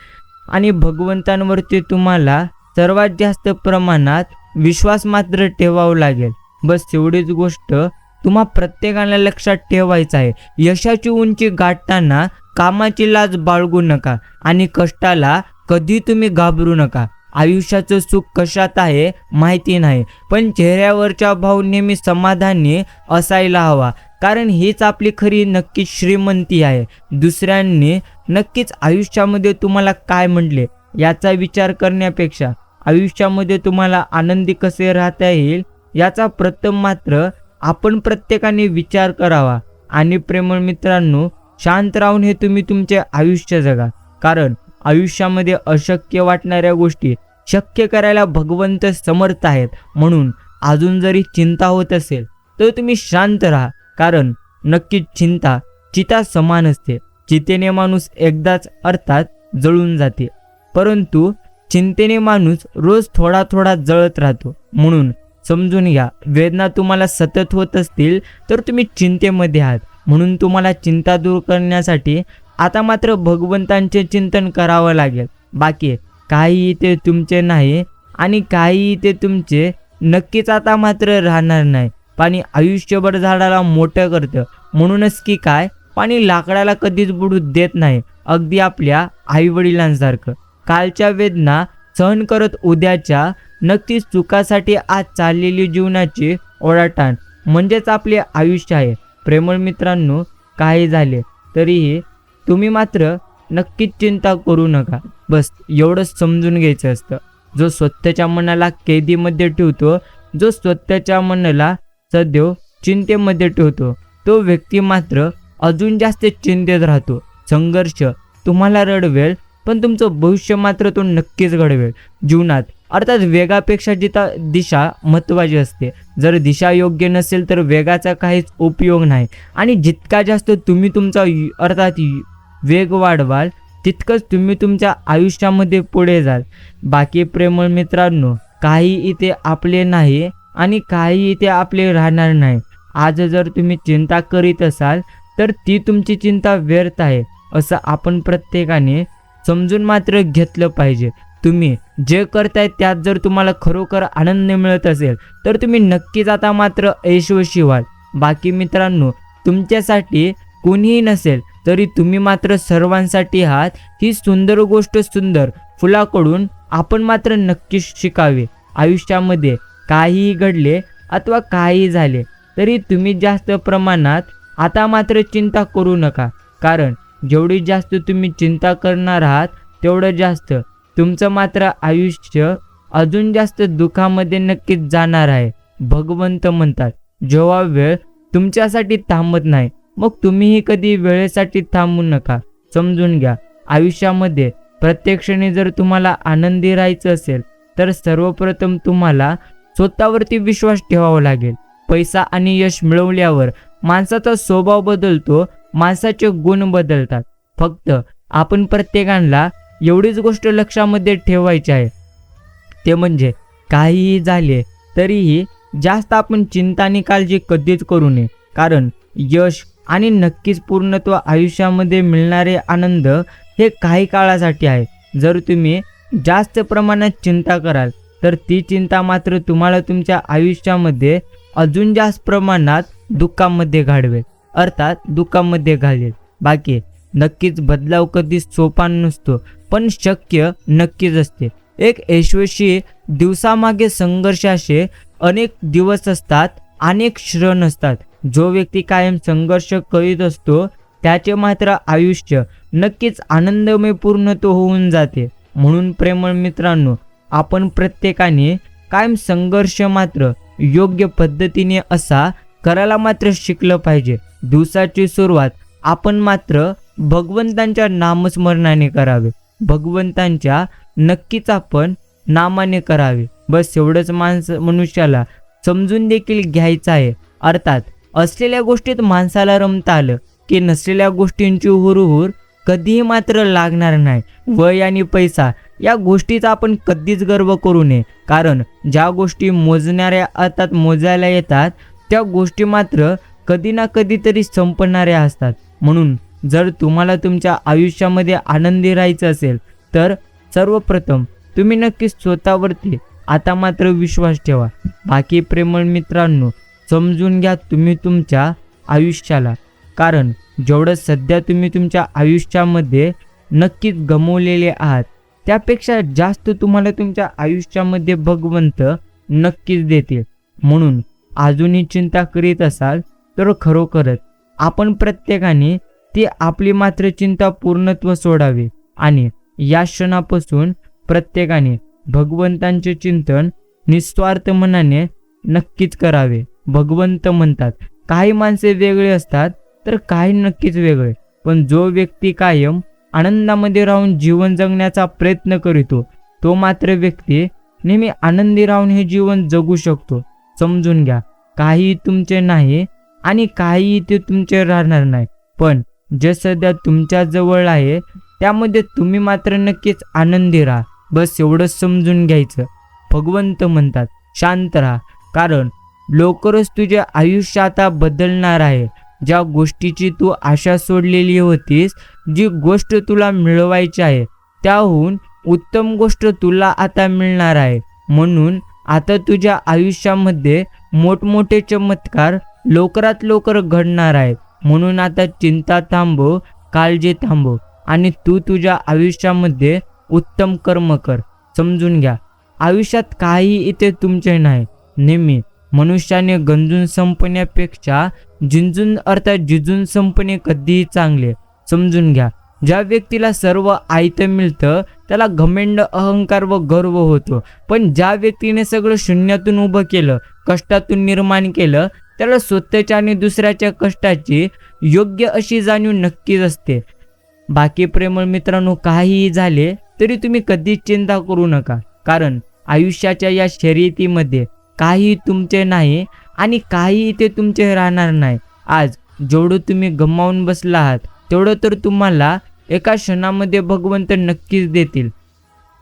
आणि भगवंतांवरती तुम्हाला सर्वात जास्त प्रमाणात विश्वास मात्र ठेवावा लागेल। बस एवढीच गोष्ट तुम्हा प्रत्येकाला लक्षात ठेवायचं आहे। यशाची उंची गाठताना कामाची लाज बाळगू नका आणि कष्टाला कधी तुम्ही घाबरू नका. आयुष्याचं सुख कशात आहे माहिती नाही, पण चेहऱ्यावरचा भाव नेहमी समाधानी असायला हवा, कारण हीच आपली खरी नक्कीच श्रीमंती आहे. दुसऱ्यांनी नक्कीच आयुष्यामध्ये तुम्हाला काय म्हटले याचा विचार करण्यापेक्षा आयुष्यामध्ये तुम्हाला आनंदी कसे राहता येईल याचा प्रथम मात्र आपण प्रत्येकाने विचार करावा. आणि प्रेमळ मित्रांनो, शांत राहून हे तुम्ही तुमचे आयुष्य जगा, कारण आयुष्यामध्ये अशक्य वाटणाऱ्या गोष्टी शक्य करायला भगवंत समर्थ आहेत. म्हणून अजून जरी चिंता होत असेल तर तुम्ही शांत राहा, कारण नक्कीच चिंता चिता समान असते. चितेने माणूस एकदाच अर्थात जळून जाते, परंतु चिंतेने माणूस रोज थोडा थोडा जळत राहतो. म्हणून समजून घ्या, वेदना तुम्हाला सतत होत असतील तर तुम्ही चिंतेमध्ये आहात. म्हणून तुम्हाला चिंता दूर करण्यासाठी आता मात्र भगवंतांचे चिंतन करावं लागेल. बाकी काही ते तुमचे नाही आणि काही ते तुमचे नक्कीच आता मात्र राहणार नाही. पाणी आयुष्यभर झाडाला मोठं करतं, म्हणूनच की काय, पाणी लाकडाला कधीच बुडू देत नाही. अगदी आपल्या आईवडिलांसारखं कालच्या वेदना सहन करत उद्याच्या नक्कीच सुखासाठी आज चाललेली जीवनाची ओढाताण म्हणजेच आपले आयुष्य आहे. प्रेमळ मित्रांनो, काही झाले तरीही तुम्ही मात्र नक्कीच चिंता करू नका. बस एवढंच समजून घ्यायचं असतं. जो स्वतःच्या मनाला कैदीमध्ये ठेवतो, जो स्वतःच्या मनाला सदैव चिंतेमध्ये ठेवतो, तो व्यक्ती मात्र अजून जास्त चिंतेत राहतो. संघर्ष तुम्हाला रडवेल, पण तुमचं भविष्य मात्र तो नक्कीच घडवेल. जीवनात अर्थात वेगापेक्षा दिशा महत्त्वाची असते. जर दिशा योग्य नसेल तर वेगाचा काहीच उपयोग नाही. आणि जितका जास्त तुम्ही तुमचा अर्थात वेग वाढवाल तितकंच तुम्ही तुमच्या आयुष्यामध्ये पुढे जाल. बाकी प्रेमळ मित्रांनो, काही इथे आपले नाही आणि काही इथे आपले राहणार नाही. आज जर तुम्ही चिंता करीत असाल तर ती तुमची चिंता व्यर्थ आहे, असं आपण प्रत्येकाने समजून मात्र घेतलं पाहिजे. तुम्ही जे करताय त्यात जर तुम्हाला खरोखर आनंद मिळत असेल तर तुम्ही नक्कीच आता मात्र यशस्वी व्हाल. बाकी मित्रांनो, तुमच्यासाठी कोणीही नसेल तरी तुम्ही मात्र सर्वांसाठी आहात. ही सुंदर गोष्ट सुंदर फुलाकडून आपण मात्र नक्कीच शिकावे. आयुष्यामध्ये काहीही घडले अथवा काहीही झाले तरी तुम्ही जास्त प्रमाणात आता मात्र चिंता करू नका, कारण जेवढी जास्त तुम्ही चिंता करणार आहात तेवढं जास्त तुमचं मात्र आयुष्य अजून जास्त दुःखामध्ये नक्कीच जाणार आहे. भगवंत म्हणतात, जेव्हा वेळ तुमच्यासाठी थांबत नाही मग तुम्हीही कधी वेळेसाठी थांबू नका. समजून घ्या, आयुष्यामध्ये प्रत्येक क्षणी जर तुम्हाला आनंदी राहायचं असेल तर सर्वप्रथम तुम्हाला स्वतःवरती विश्वास ठेवावा लागेल. पैसा आणि यश मिळवल्यावर माणसाचा स्वभाव बदलतो, माणसाचे गुण बदलतात. फक्त आपण प्रत्येकाला एवढीच गोष्ट लक्षामध्ये ठेवायची आहे, ते म्हणजे काहीही झाले तरीही जास्त आपण चिंता आणि काळजी कधीच करू नये, कारण यश आणि नक्कीच पूर्णत्व आयुष्यामध्ये मिळणारे आनंद हे काही काळासाठी आहे. जर तुम्ही जास्त प्रमाणात चिंता कराल तर ती चिंता मात्र तुम्हाला तुमच्या आयुष्यामध्ये अजून जास्त प्रमाणात दुःखामध्ये घालवेल, अर्थात दुःखामध्ये घालेल. बाकी नक्कीच बदलाव कधीच सोपा नसतो, पण शक्य नक्कीच असते. एक यशस्वी दिवसामागे संघर्षाचे अनेक दिवस असतात, अनेक क्षण असतात. जो व्यक्ती कायम संघर्ष करीत असतो त्याचे मात्र आयुष्य नक्कीच आनंदमय पूर्णत्व होऊन जाते. म्हणून प्रेमळ मित्रांनो, आपण प्रत्येकाने कायम संघर्ष मात्र योग्य पद्धतीने असा करायला मात्र शिकलं पाहिजे. दिवसाची सुरुवात आपण मात्र भगवंतांच्या नामस्मरणाने करावे, भगवंतांच्या नक्कीच आपण नामाने करावे. बस एवढंच मनुष्याला समजून देखील घ्यायचं आहे. अर्थात असलेल्या गोष्टीत माणसाला रमता आलं की नसलेल्या गोष्टींची हुरहुर कधीही मात्र लागणार नाही. वय आणि पैसा या गोष्टीचा आपण कधीच गर्व करू नये, कारण ज्या गोष्टी मोजणाऱ्या अर्थात मोजायला येतात त्या गोष्टी मात्र कधी ना कधीतरी संपणाऱ्या असतात. म्हणून जर तुम्हाला तुमच्या आयुष्यामध्ये आनंदी राहायचं असेल तर सर्वप्रथम तुम्ही नक्कीच स्वतःवरती आता मात्र विश्वास ठेवा. बाकी प्रेमळ मित्रांनो, समजून घ्या तुम्ही तुमच्या आयुष्याला, कारण जेवढं सध्या तुम्ही तुमच्या आयुष्यामध्ये नक्कीच गमावलेले आहात त्यापेक्षा जास्त तुम्हाला तुमच्या आयुष्यामध्ये भगवंत नक्कीच देतील. म्हणून अजूनही चिंता करीत असाल तर खरोखरच आपण प्रत्येकाने ती आपली मात्र चिंता पूर्णत्व सोडावी आणि या क्षणापासून प्रत्येकाने भगवंतांचे चिंतन निस्वार्थ मनाने नक्कीच करावे. भगवंत म्हणतात, काही माणसे वेगळे असतात तर काही नक्कीच वेगळे, पण जो व्यक्ती कायम आनंदामध्ये राहून जीवन जगण्याचा प्रयत्न करीतो तो मात्र व्यक्ती नेहमी आनंदी राहून हे जीवन जगू शकतो. समजून घ्या, काही तुमचे नाही आणि काही ते तुमचे राहणार नाही, पण जे सध्या तुमच्या जवळ आहे त्यामध्ये तुम्ही मात्र नक्कीच आनंदी राहा. बस एवढंच समजून घ्यायचं. भगवंत म्हणतात, शांत राहा, कारण लवकरच तुझे आयुष्य आता बदलणार आहे. ज्या गोष्टीची तू आशा सोडलेली होतीस, जी गोष्ट तुला मिळवायची आहे त्याहून उत्तम गोष्ट तुला आता मिळणार आहे. म्हणून आता तुझ्या आयुष्यामध्ये मोठमोठे चमत्कार लवकरात लवकर घडणार आहेत. म्हणून आता चिंता थांबव, काळजी थांबव आणि तू तुझ्या आयुष्यामध्ये उत्तम कर्म कर. समजून घ्या, आयुष्यात काही इथे तुमचे नाही. नेहमी मनुष्याने गंजून संपण्यापेक्षा झिंजून अर्थात झिजून संपणे कधीही चांगले. समजून घ्या, ज्या व्यक्तीला सर्व आयतं मिळतं त्याला घमेंड, अहंकार व गर्व होतो, पण ज्या व्यक्तीने सगळं शून्यातून उभं केलं, कष्टातून निर्माण केलं, त्याला स्वतःच्या आणि दुसऱ्याच्या कष्टाची योग्य अशी जाणीव नक्कीच असते. बाकी प्रेमळ मित्रांनो, काहीही झाले तरी तुम्ही कधीच चिंता करू नका, कारण आयुष्याच्या या शर्यतीमध्ये काही तुमचे नाही आणि काही इथे तुमचे राहणार नाही. आज जेवढं तुम्ही गमावून बसला आहात तेवढं तर तुम्हाला एका क्षणामध्ये भगवंत नक्कीच देतील.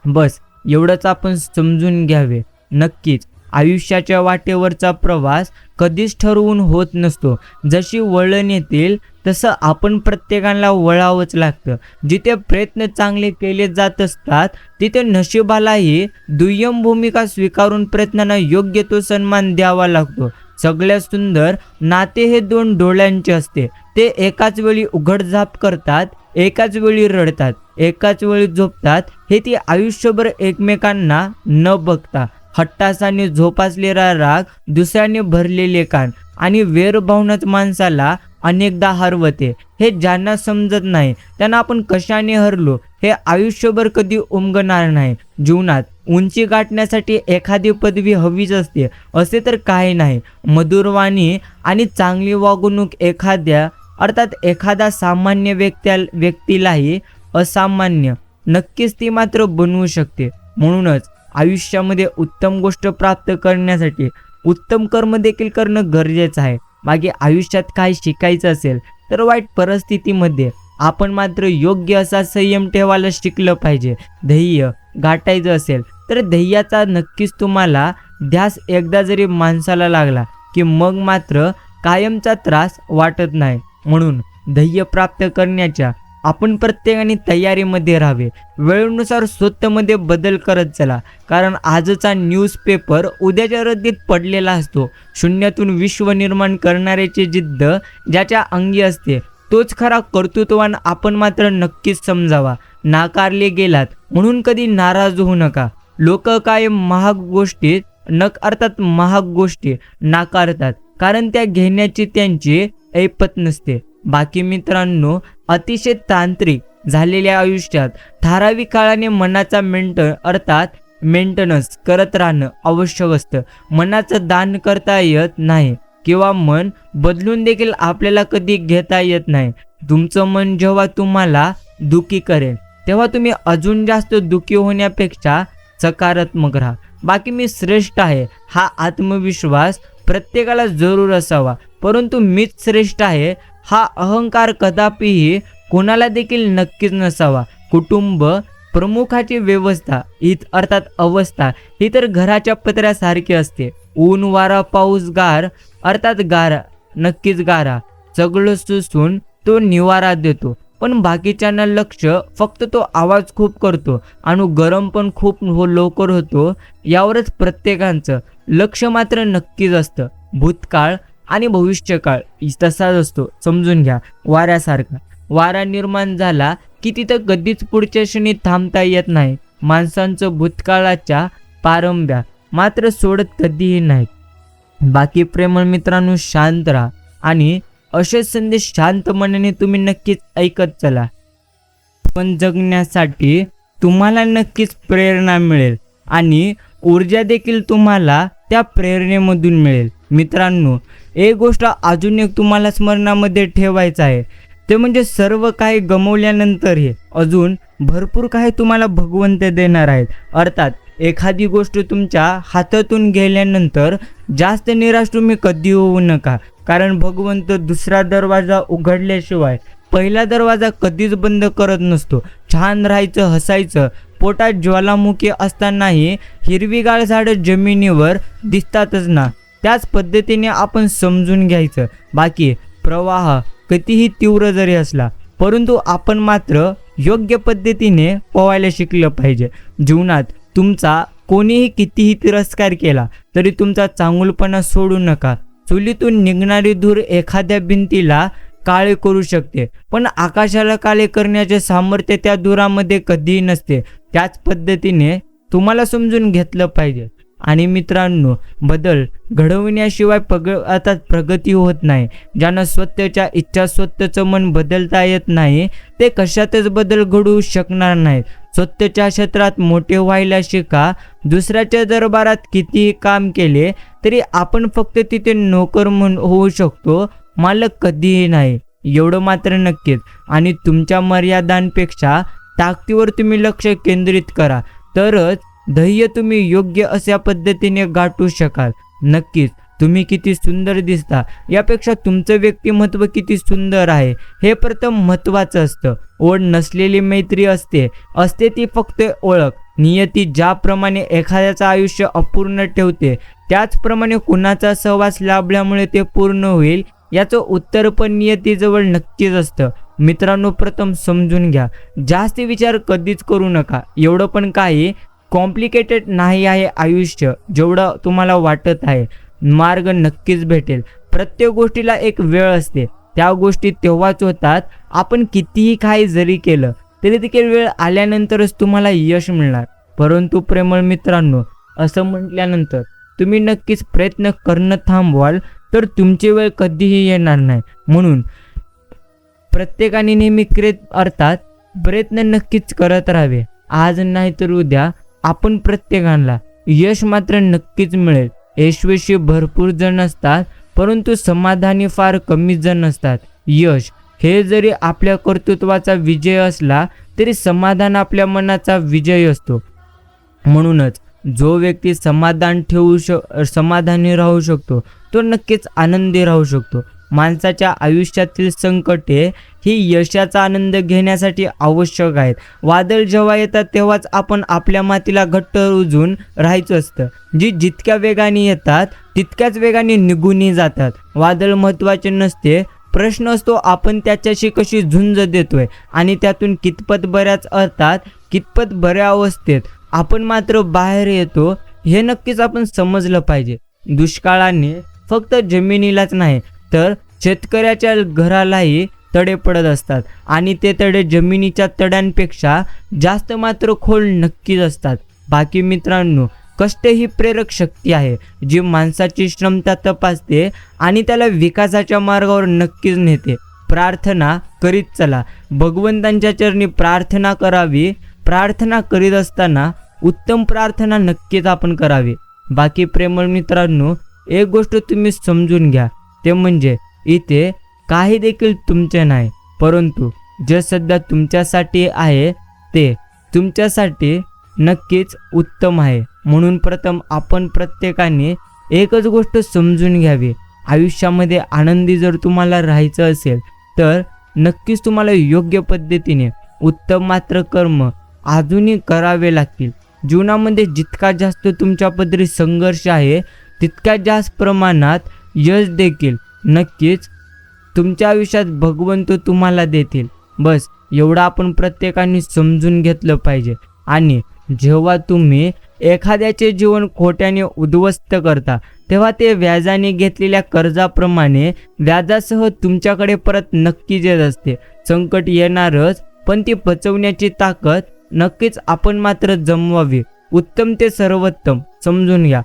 बस एवढंच आपण समजून घ्यावे. नक्कीच आयुष्याच्या वाटेवरचा प्रवास कधीच ठरवून होत नसतो. जशी वळण येतील तसं आपण प्रत्येकाला वळावंच लागतं. जिथे प्रयत्न चांगले केले जात असतात तिथे नशिबालाही दुय्यम भूमिका स्वीकारून प्रयत्नांना योग्य तो सन्मान द्यावा लागतो. सगळ्यात सुंदर नाते हे दोन डोळ्यांचे असते. ते एकाच वेळी उघडझाप करतात, एकाच वेळी रडतात, एकाच वेळी झोपतात. हे ती आयुष्यभर एकमेकांना न बघता हट्टासाने झोपासलेला राग, दुसऱ्याने भरलेले कान आणि वेरभावनाच माणसाला अनेकदा हरवते. हे ज्यांना समजत नाही त्यांना आपण कशाने हरलो हे आयुष्यभर कधी उमगणार नाही. जीवनात उंची गाठण्यासाठी एखादी पदवी हवीच असते असे तर काही नाही. मधुरवाणी आणि चांगली वागणूक एखादा सामान्य व्यक्तीलाही असामान्य नक्कीच ती मात्र बनवू शकते. म्हणूनच आयुष्यामध्ये उत्तम गोष्ट प्राप्त करण्यासाठी उत्तम कर्म देखील करणं गरजेचं आहे. मागे आयुष्यात काय शिकायचं असेल तर वाईट परिस्थितीमध्ये आपण मात्र योग्य असा संयम ठेवायला शिकलं पाहिजे. ध्येय गाठायचं असेल तर ध्येयाचा नक्कीच तुम्हाला ध्यास एकदा जरी माणसाला लागला की मग मात्र कायमचा त्रास वाटत नाही. म्हणून ध्येय प्राप्त करण्याच्या आपण प्रत्येकाने तयारीमध्ये राहावे. वेळेनुसार स्वतःमध्ये बदल करत चला, कारण आजचा न्यूजपेपर उद्याच्या रद्दीत पडलेला असतो. शून्यातून विश्व निर्माण करणाऱ्याची जिद्द ज्याच्या अंगी असते तोच खरा कर्तृत्ववान आपण मात्र नक्कीच समजावा. नाकारले गेलात म्हणून कधी नाराज होऊ नका. लोक कायम महाग गोष्टी नाकारतात, कारण त्या घेण्याची त्यांची ऐपत नसते. बाकी मित्रांनो, अतिशय तांत्रिक झालेल्या आयुष्यात ठराविक काळाने मनाचा मेंटेनन्स करत राहणं आवश्यक असतं. मनाचं दान करता येत नाही किंवा मन बदलून देखील आपल्याला कधी घेता येत नाही. तुमचं मन जेव्हा तुम्हाला दुखी करेल तेव्हा तुम्ही अजून जास्त दुखी होण्यापेक्षा सकारात्मक राहा. बाकी मी श्रेष्ठ आहे हा आत्मविश्वास प्रत्येकाला जरूर असावा, परंतु मीच श्रेष्ठ आहे हा अहंकार कदापिही कोणाला देखील नक्कीच नसावा. कुटुंब प्रमुखाची व्यवस्था अवस्था ही तर घराच्या पत्र्यासारखी असते. ऊन, वारा, पाऊस, गारा नक्कीच गारा सगळं सुसून तो निवारा देतो, पण बाकीच्यांना लक्ष फक्त तो आवाज खूप करतो आणि गरम पण खूप लवकर होतो. यावरच प्रत्येकाचं लक्ष मात्र नक्कीच असतं. भूतकाळ आणि भविष्यकाळ तसाच असतो. समजून घ्या, वाऱ्यासारखा. वारा निर्माण झाला की तिथं कधीच पुढच्या क्षणी थांबता येत नाही. माणसांचं भूतकाळाच्या पारंब्या मात्र सोडत कधीही नाहीत. बाकी प्रेमळ मित्रांनो, शांत राहा आणि असेच संदेश शांत मनाने तुम्ही नक्कीच ऐकत चला. पण जगण्यासाठी तुम्हाला नक्कीच प्रेरणा मिळेल आणि ऊर्जा देखील तुम्हाला त्या प्रेरणेमधून मिळेल. मित्रांनो, एक गोष्ट अजून एक तुम्हाला स्मरणामध्ये ठेवायचं आहे, ते म्हणजे सर्व काही गमावल्यानंतरही अजून भरपूर काही तुम्हाला भगवंत देणार आहेत. अर्थात एखादी गोष्ट तुमच्या हातातून गेल्यानंतर जास्त निराश तुम्ही कधी होऊ नका, कारण भगवंत दुसरा दरवाजा उघडल्याशिवाय पहिला दरवाजा कधीच बंद करत नसतो. छान राहायचं, हसायचं. पोटात ज्वालामुखी असतानाही हिरवीगार झाडं जमिनीवर दिसतातच ना, त्याच पद्धतीने आपण समजून घ्यायचं. बाकी प्रवाह कितीही तीव्र जरी असला, परंतु आपण मात्र योग्य पद्धतीने पोहायला शिकलं पाहिजे. जीवनात तुमचा कोणीही कितीही तिरस्कार केला तरी तुमचा चांगुलपणा सोडू नका. चुलीतून निघणारी धूर एखाद्या भिंतीला काळे करू शकते, पण आकाशाला काळे करण्याचे सामर्थ्य त्या धुरामध्ये कधीही नसते. त्याच पद्धतीने तुम्हाला समजून घेतलं पाहिजे. आणि मित्रांनो, बदल घडविण्याशिवाय आता प्रगती होत नाही. ज्यांना स्वतःच्या इच्छा, स्वतःचं मन बदलता येत नाही, ते कशातच बदल घडवू शकणार नाहीत. स्वतःच्या क्षेत्रात मोठे व्हायला शिका. दुसऱ्याच्या दरबारात कितीही काम केले तरी आपण फक्त तिथे नोकर म्हणून होऊ शकतो, मालक कधीही नाही, एवढं मात्र नक्कीच. आणि तुमच्या मर्यादांपेक्षा ताकदीवर तुम्ही लक्ष केंद्रित करा, तरच ध्येय तुम्ही योग्य अशा पद्धतीने गाठू शकाल. नक्कीच तुम्ही किती सुंदर दिसता यापेक्षा तुमचं व्यक्तिमत्व किती सुंदर आहे हे प्रथम महत्त्वाचं असतं. ओढ नसलेली मैत्री असते ती फक्त ओळख. नियती ज्याप्रमाणे एखाद्याचं आयुष्य अपूर्ण ठेवते, त्याचप्रमाणे कुणाचा सहवास लाभल्यामुळे ते पूर्ण होईल याचं उत्तर पण नियतीजवळ नक्कीच असतं. मित्रांनो, प्रथम समजून घ्या, जास्त विचार कधीच करू नका. एवढं पण काही कॉम्प्लिकेटेड नाही आहे आयुष्य जेवढं तुम्हाला वाटत आहे. मार्ग नक्कीच भेटेल. प्रत्येक गोष्टीला एक वेळ असते, त्या गोष्टी तेव्हाच होतात. आपण कितीही काही जरी केलं तरी देखील वेळ आल्यानंतरच तुम्हाला यश मिळणार. परंतु प्रेमळ मित्रांनो, असं म्हटल्यानंतर तुम्ही नक्कीच प्रयत्न करणं थांबवाल तर तुमची वेळ कधीही येणार नाही. म्हणून प्रत्येकाने नेहमी अर्थात प्रयत्न नक्कीच करत राहावे. आज नाही तर उद्या आपण प्रत्येकाला यश मात्र नक्कीच मिळेल. यशस्वी भरपूर जण असतात, परंतु समाधानी फार कमी जण असतात. यश हे जरी आपल्या कर्तृत्वाचा विजय असला तरी समाधान आपल्या मनाचा विजय असतो. म्हणूनच जो व्यक्ती समाधानी राहू शकतो तो नक्कीच आनंदी राहू शकतो. माणसाच्या आयुष्यातील संकटे ही यशाचा आनंद घेण्यासाठी आवश्यक आहेत. वादळ जेव्हा येतात तेव्हाच आपण आपल्या मातीला घट्ट रुजून राहायचं असतं. जितक्या वेगाने येतात तितक्याच वेगाने निघूनही जातात. वादळ महत्त्वाचे नसते, प्रश्न असतो आपण त्याच्याशी कशी झुंज देतोय आणि त्यातून कितपत बऱ्या अवस्थेत आपण मात्र बाहेर येतो हे नक्कीच आपण समजलं पाहिजे. दुष्काळाने फक्त जमिनीलाच नाही तर शेतकऱ्याच्या घरालाही तडे पडत असतात आणि ते तडे जमिनीच्या तड्यांपेक्षा जास्त मात्र खोल नक्कीच असतात. बाकी मित्रांनो, कष्ट ही प्रेरक शक्ती आहे जी माणसाची क्षमता तपासते आणि त्याला विकासाच्या मार्गावर नक्कीच नेते. प्रार्थना करीत चला, भगवंतांच्या चरणी प्रार्थना करावी. प्रार्थना करीत असताना उत्तम प्रार्थना नक्कीच आपण करावी. बाकी प्रेमळ मित्रांनो, एक गोष्ट तुम्ही समजून घ्या, ते म्हणजे इथे काही देखील तुमचे नाही, परंतु जे सध्या तुमच्यासाठी आहे ते तुमच्यासाठी नक्कीच उत्तम आहे. म्हणून प्रथम आपण प्रत्येकाने एकच गोष्ट समजून घ्यावी, आयुष्यामध्ये आनंदी जर तुम्हाला राहायचं असेल तर नक्कीच तुम्हाला योग्य पद्धतीने उत्तम मात्र कर्म अजूनही करावे लागतील. जीवनामध्ये जितका जास्त तुमच्या पदरी संघर्ष आहे तितक्या जास्त प्रमाणात यश देखील नक्कीच तुमच्या आयुष्यात भगवंत तुम्हाला देतील. बस एवढं आपण प्रत्येकाने समजून घेतलं पाहिजे. आणि जेव्हा तुम्ही एखाद्याचे जीवन खोट्याने उद्ध्वस्त करता तेव्हा ते व्याजाने घेतलेल्या कर्जाप्रमाणे व्याजासह तुमच्याकडे परत नक्कीच येत असते. संकट येणारच, पण ती पचवण्याची ताकद नक्कीच आपण मात्र जमवावे. उत्तम ते सर्वोत्तम समजून घ्या.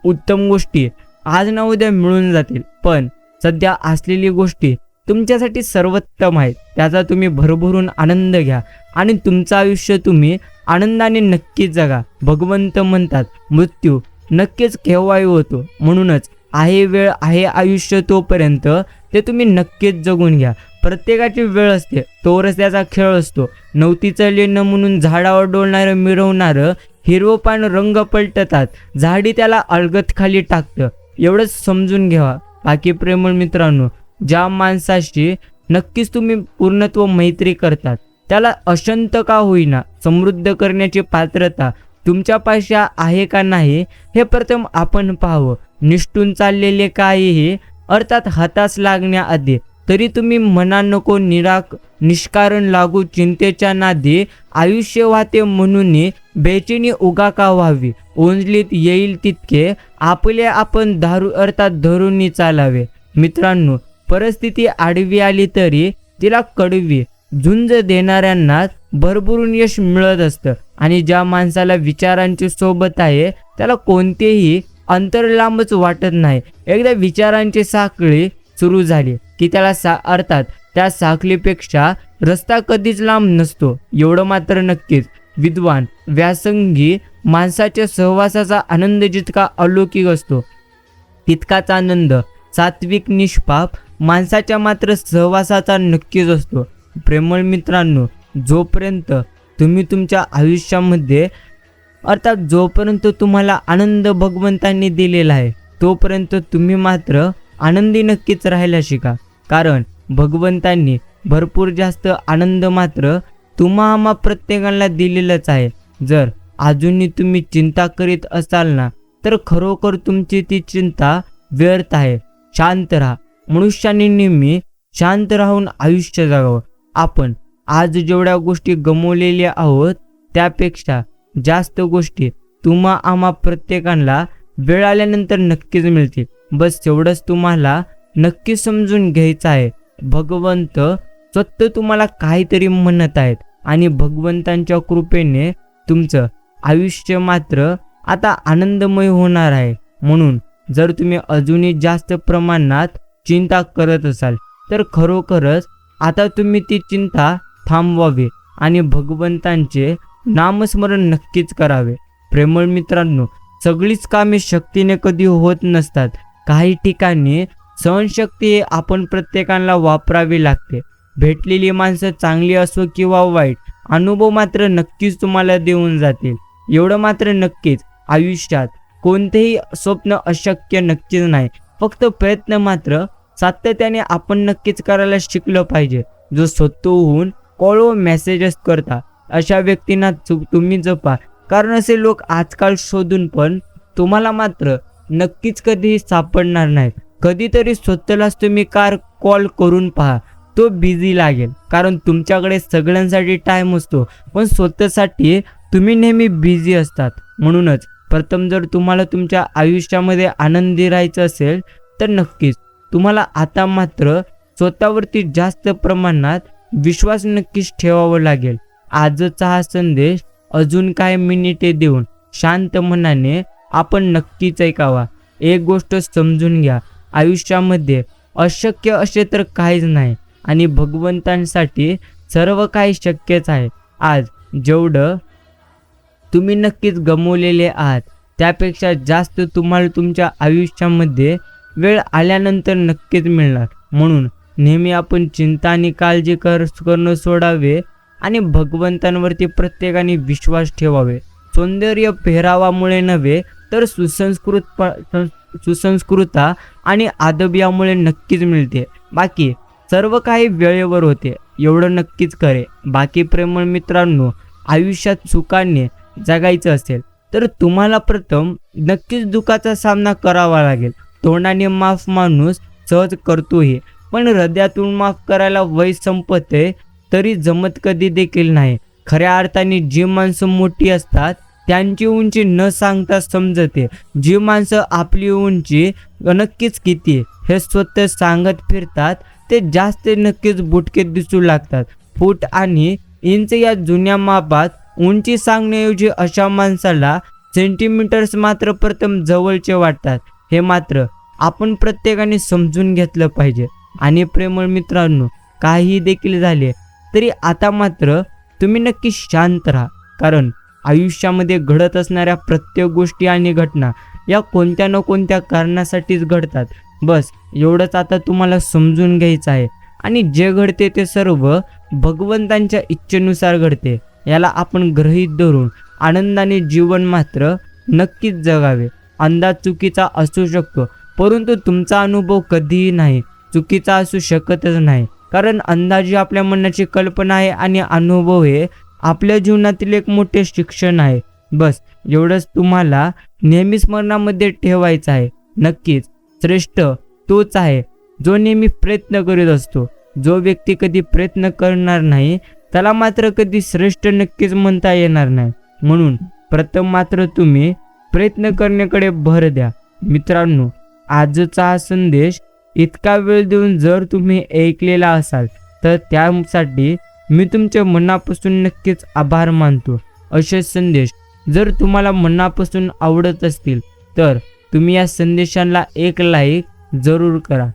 उत्तम गोष्टी आज ना उद्या मिळून जातील, पण सध्या असलेली गोष्टी तुमच्यासाठी सर्वोत्तम आहेत. त्याचा तुम्ही भरभरून आनंद घ्या आणि तुमचं आयुष्य तुम्ही आनंदाने नक्कीच जगा. भगवंत म्हणतात मृत्यू नक्कीच केव्हाही होतो, म्हणूनच आहे वेळ आहे आयुष्य तोपर्यंत ते तुम्ही नक्कीच जगून घ्या. प्रत्येकाची वेळ असते, तो रस्त्याचा खेळ असतो. नवतीचं लेणं म्हणून झाडावर डोलणारं मिरवणारं हिरवं पान रंग पलटतात, झाडी त्याला अलगद खाली टाकतं. एवढंच समजून घ्यावा. बाकी प्रेमळ मित्रांनो, ज्या माणसाशी नक्कीच तुम्ही पूर्णत्व मैत्री करतात त्याला अशांत का होईना समृद्ध करण्याची पात्रता तुमच्यापाशी आहे का नाही हे प्रथम आपण पाहावं. निष्ठून चाललेले काहीही अर्थात हातास लागण्याआधी तरी तुम्ही मना नको निष्कारण लागू चिंतेच्या नादी. आयुष्य वाहते म्हणून बेचैनी उगा का व्हावी. ओंजलीत येईल तितके आपले आपण धरून चालावे. मित्रांनो, परिस्थिती आडवी आली तरी तिला कडवी झुंज देणाऱ्यांना भरभरून यश मिळत असतं आणि ज्या माणसाला विचारांची सोबत आहे त्याला कोणतेही अंतर लांबच वाटत नाही. एकदा विचारांची साखळी सुरू झाली की त्याला अर्थात त्या साखळीपेक्षा रस्ता कधीच लांब नसतो. एवढं मात्र नक्कीच, विद्वान व्यासंगी माणसाच्या सहवासाचा आनंद जितका अलौकिक असतो तितकाच आनंद सात्विक निष्पाप माणसाच्या मात्र सहवासाचा नक्कीच असतो. प्रेमळ मित्रांनो, जोपर्यंत तुम्ही तुमच्या आयुष्यामध्ये अर्थात जोपर्यंत तुम्हाला आनंद भगवंतांनी दिलेला आहे तोपर्यंत तुम्ही मात्र आनंदी नक्कीच राहायला शिका. कारण भगवंतांनी भरपूर जास्त आनंद मात्र आम्हा प्रत्येकाला दिलेलाच आहे. जर अजूनही तुम्ही चिंता करीत असाल ना तर खरोखर तुमची ती चिंता व्यर्थ आहे. शांत राहा. मनुष्याने नेहमी शांत राहून आयुष्य जगावं. आपण आज जेवढ्या गोष्टी गमावलेल्या आहोत त्यापेक्षा जास्त गोष्टी आम्हा प्रत्येकाला वेळ आल्यानंतर नक्कीच मिळतील. बस एवढंच तुम्हाला नक्की समजून घ्यायचं आहे. भगवंत स्वतः तुम्हाला काहीतरी म्हणत आहेत आणि भगवंतांच्या कृपेने तुमचं आयुष्य मात्र आता आनंदमय होणार आहे. म्हणून जर तुम्ही अजूनही जास्त प्रमाणात चिंता करत असाल तर खरोखरच आता तुम्ही ती चिंता थांबवावी आणि भगवंतांचे नामस्मरण नक्कीच करावे. प्रेमळ मित्रांनो, सगळीच कामे शक्तीने कधी होत नसतात. काही ठिकाणी सहनशक्ती आपण प्रत्येकाला वापरावी लागते. भेटलेली माणसं चांगली असो किंवा वाईट, अनुभव मात्र नक्कीच तुम्हाला देऊन जातील. एवढं मात्र नक्कीच, आयुष्यात कोणतेही स्वप्न अशक्य नक्कीच नाही. फक्त प्रयत्न मात्र सातत्याने आपण नक्कीच करायला शिकलं पाहिजे. जो स्वतःहून कॉल व मेसेजेस करता अशा व्यक्तींना तुम्ही जपा. कारण असे लोक आजकाल शोधून पण तुम्हाला मात्र नक्कीच कधी सापडणार नाहीत. कधीतरी स्वतःलाच तुम्ही कॉल करून पहा. तो बिझी लागेल, कारण तुमच्याकडे सगळ्यांसाठी टाईम असतो पण स्वतःसाठी तुम्ही नेहमी बिझी असतात. म्हणूनच प्रथम जर तुम्हाला तुमच्या आयुष्यामध्ये आनंदी राहायचं असेल तर नक्कीच तुम्हाला आता मात्र स्वतःवरती जास्त प्रमाणात विश्वास नक्कीच ठेवावा लागेल. आजचा हा संदेश अजून काही मिनिटे देऊन शांत मनाने आपण नक्कीच ऐकावा. एक गोष्ट समजून घ्या, आयुष्यामध्ये अशक्य असे तर काहीच नाही आणि भगवंतांसाठी सर्व काही शक्यच आहे. आज जेवढं तुम्ही नक्कीच गमावलेले आहात त्यापेक्षा जास्त तुम्हाला तुमच्या आयुष्यामध्ये वेळ आल्यानंतर नक्कीच मिळणार. म्हणून नेहमी आपण चिंता आणि काळजी करणं सोडावे आणि भगवंतांवरती प्रत्येकाने विश्वास ठेवावे. सौंदर्य पेहरावामुळे नव्हे तर सुसंस्कृता आणि आदब यामुळे नक्कीच मिळते. बाकी सर्व काही वेळेवर होते, एवढं नक्कीच करे. बाकी प्रेमळ मित्रांनो, आयुष्यात सुखाने जगायचं असेल तर तुम्हाला प्रथम नक्कीच दुःखाचा सामना करावा लागेल. तोंडाने माफ माणूस सहज करतोही, पण हृदयातून माफ करायला वय संपते तरी जमत कधी देखील नाही. खऱ्या अर्थाने जी माणसं मोठी असतात त्यांची उंची न सांगता समजते. जी माणसं आपली उंची नक्कीच किती हे स्वतः सांगत फिरतात ते जास्त नक्कीच बुटके दिसू लागतात. फूट आणि इंच या जुन्या मापात उंची सांगण्याऐवजी अशा माणसाला सेंटीमीटर्स मात्र प्रथम जवळचे वाटतात, हे मात्र आपण प्रत्येकाने समजून घेतलं पाहिजे. आणि प्रेमळ मित्रांनो, काही देखील झाले तरी आता मात्र तुम्ही नक्की शांत राहा, कारण आयुष्यामध्ये घडत असणाऱ्या प्रत्येक गोष्टी आणि घटना या कोणत्या न कोणत्या कारणासाठीच घडतात. बस एवढंच आता तुम्हाला समजून घ्यायचं आहे. आणि जे घडते ते सर्व भगवंतांच्या इच्छेनुसार घडते, याला आपण गृहीत धरून आनंदाने जीवन मात्र नक्कीच जगावे. अंदाज चुकीचा असू शकतो, परंतु तुमचा अनुभव कधीही नाही चुकीचा असू शकतच नाही, कारण अंदाज ही आपल्या मनाची कल्पना आहे आणि अनुभव हे आपल्या जीवनातील एक मोठे शिक्षण आहे. बस एवढंच तुम्हाला नेहमी स्मरणामध्ये ठेवायचं आहे. नक्कीच श्रेष्ठ तोच आहे जो नेहमी प्रयत्न करीत असतो. जो व्यक्ती कधी प्रयत्न करणार नाही त्याला मात्र कधी श्रेष्ठ नक्कीच म्हणता येणार नाही. म्हणून प्रथम मात्र तुम्ही प्रयत्न करण्याकडे भर द्या. मित्रांनो, आजचा हा संदेश इतका वेळ देऊन जर तुम्ही ऐकलेला असाल तर त्यासाठी मी तुमच्या मनापासून नक्कीच आभार मानतो. असे संदेश जर तुम्हाला मनापासून आवडत असतील तर तुम्ही या संदेशाला एक लाईक जरूर करा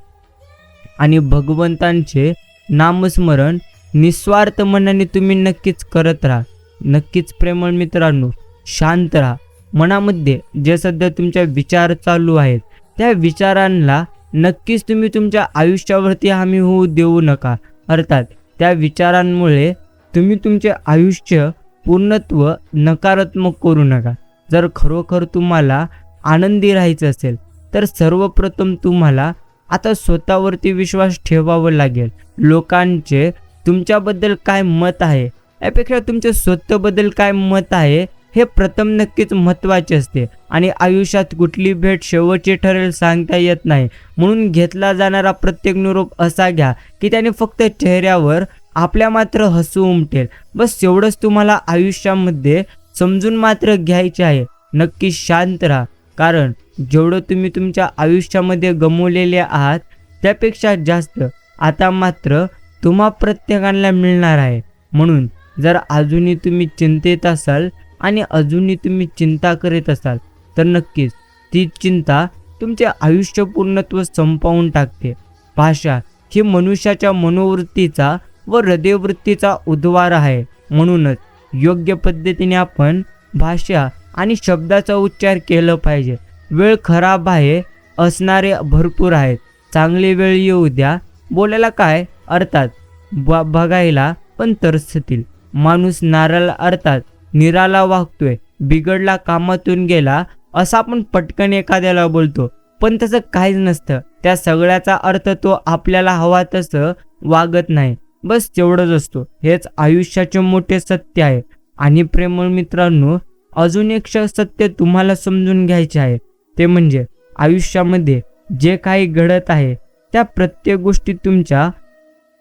आणि भगवंतांचे नामस्मरण निस्वार्थ मनाने तुम्ही नक्कीच करत राहा. नक्कीच प्रेमळ मित्रांनो, शांत राहा. मनामध्ये जे सध्या तुमच्या विचार चालू आहेत त्या विचारांना नक्कीच तुम्ही तुमच्या आयुष्यावरती हमी होऊ देऊ नका. अर्थात त्या विचारांमुळे तुम्ही तुमचे आयुष्य पूर्णत्व नकारात्मक करू नका. जर खरोखर तुम्हाला आनंदी राहायचं असेल तर सर्वप्रथम तुम्हाला आता स्वतःवरती विश्वास ठेवावा लागेल. लोकांचे तुमच्याबद्दल काय मत आहे यापेक्षा तुमच्या स्वतःबद्दल काय मत आहे हे प्रथम नक्कीच महत्त्वाचे असते. आणि आयुष्यात कुठली भेट शेवटची ठरेल सांगता येत नाही, म्हणून घेतला जाणारा प्रत्येक निरोप असा घ्या की त्याने फक्त चेहऱ्यावर आपल्या मात्र हसू उमटेल. बस एवढंच तुम्हाला आयुष्यामध्ये समजून मात्र घ्यायचे आहे. नक्की शांत राहा, कारण जेवढं तुम्ही तुमच्या आयुष्यामध्ये गमावलेले आहात त्यापेक्षा जास्त आता मात्र तुम्हा प्रत्येकाला मिळणार आहे. म्हणून जर अजूनही तुम्ही चिंतेत असाल आणि अजूनही तुम्ही चिंता करीत असाल तर नक्कीच ती चिंता तुमचे आयुष्य पूर्णत्व संपवून टाकते. भाषा ही मनुष्याच्या मनोवृत्तीचा व हृदयवृत्तीचा उद्वार आहे. म्हणूनच योग्य पद्धतीने आपण भाषा आणि शब्दाचा उच्चार केला पाहिजे. वेळ खराब आहे असणारे भरपूर आहेत, चांगली वेळ येऊ द्या. बोलायला काय अर्थात बघायला पण तरसतील. माणूस नारळ अर्थात निराला वागतोय, बिघडला कामातून गेला असं आपण पटकन एखाद्याला बोलतो, पण तसं काहीच नसतं. त्या सगळ्याचा अर्थ तो आपल्याला हवा तसं वागत नाही. बस तेवढंच असतो. हेच आयुष्याचे मोठे सत्य आहे. आणि प्रेमळ मित्रांनो, अजून एक सत्य तुम्हाला समजून घ्यायचे आहे, ते म्हणजे आयुष्यामध्ये जे काही घडत आहे त्या प्रत्येक गोष्टी तुमच्या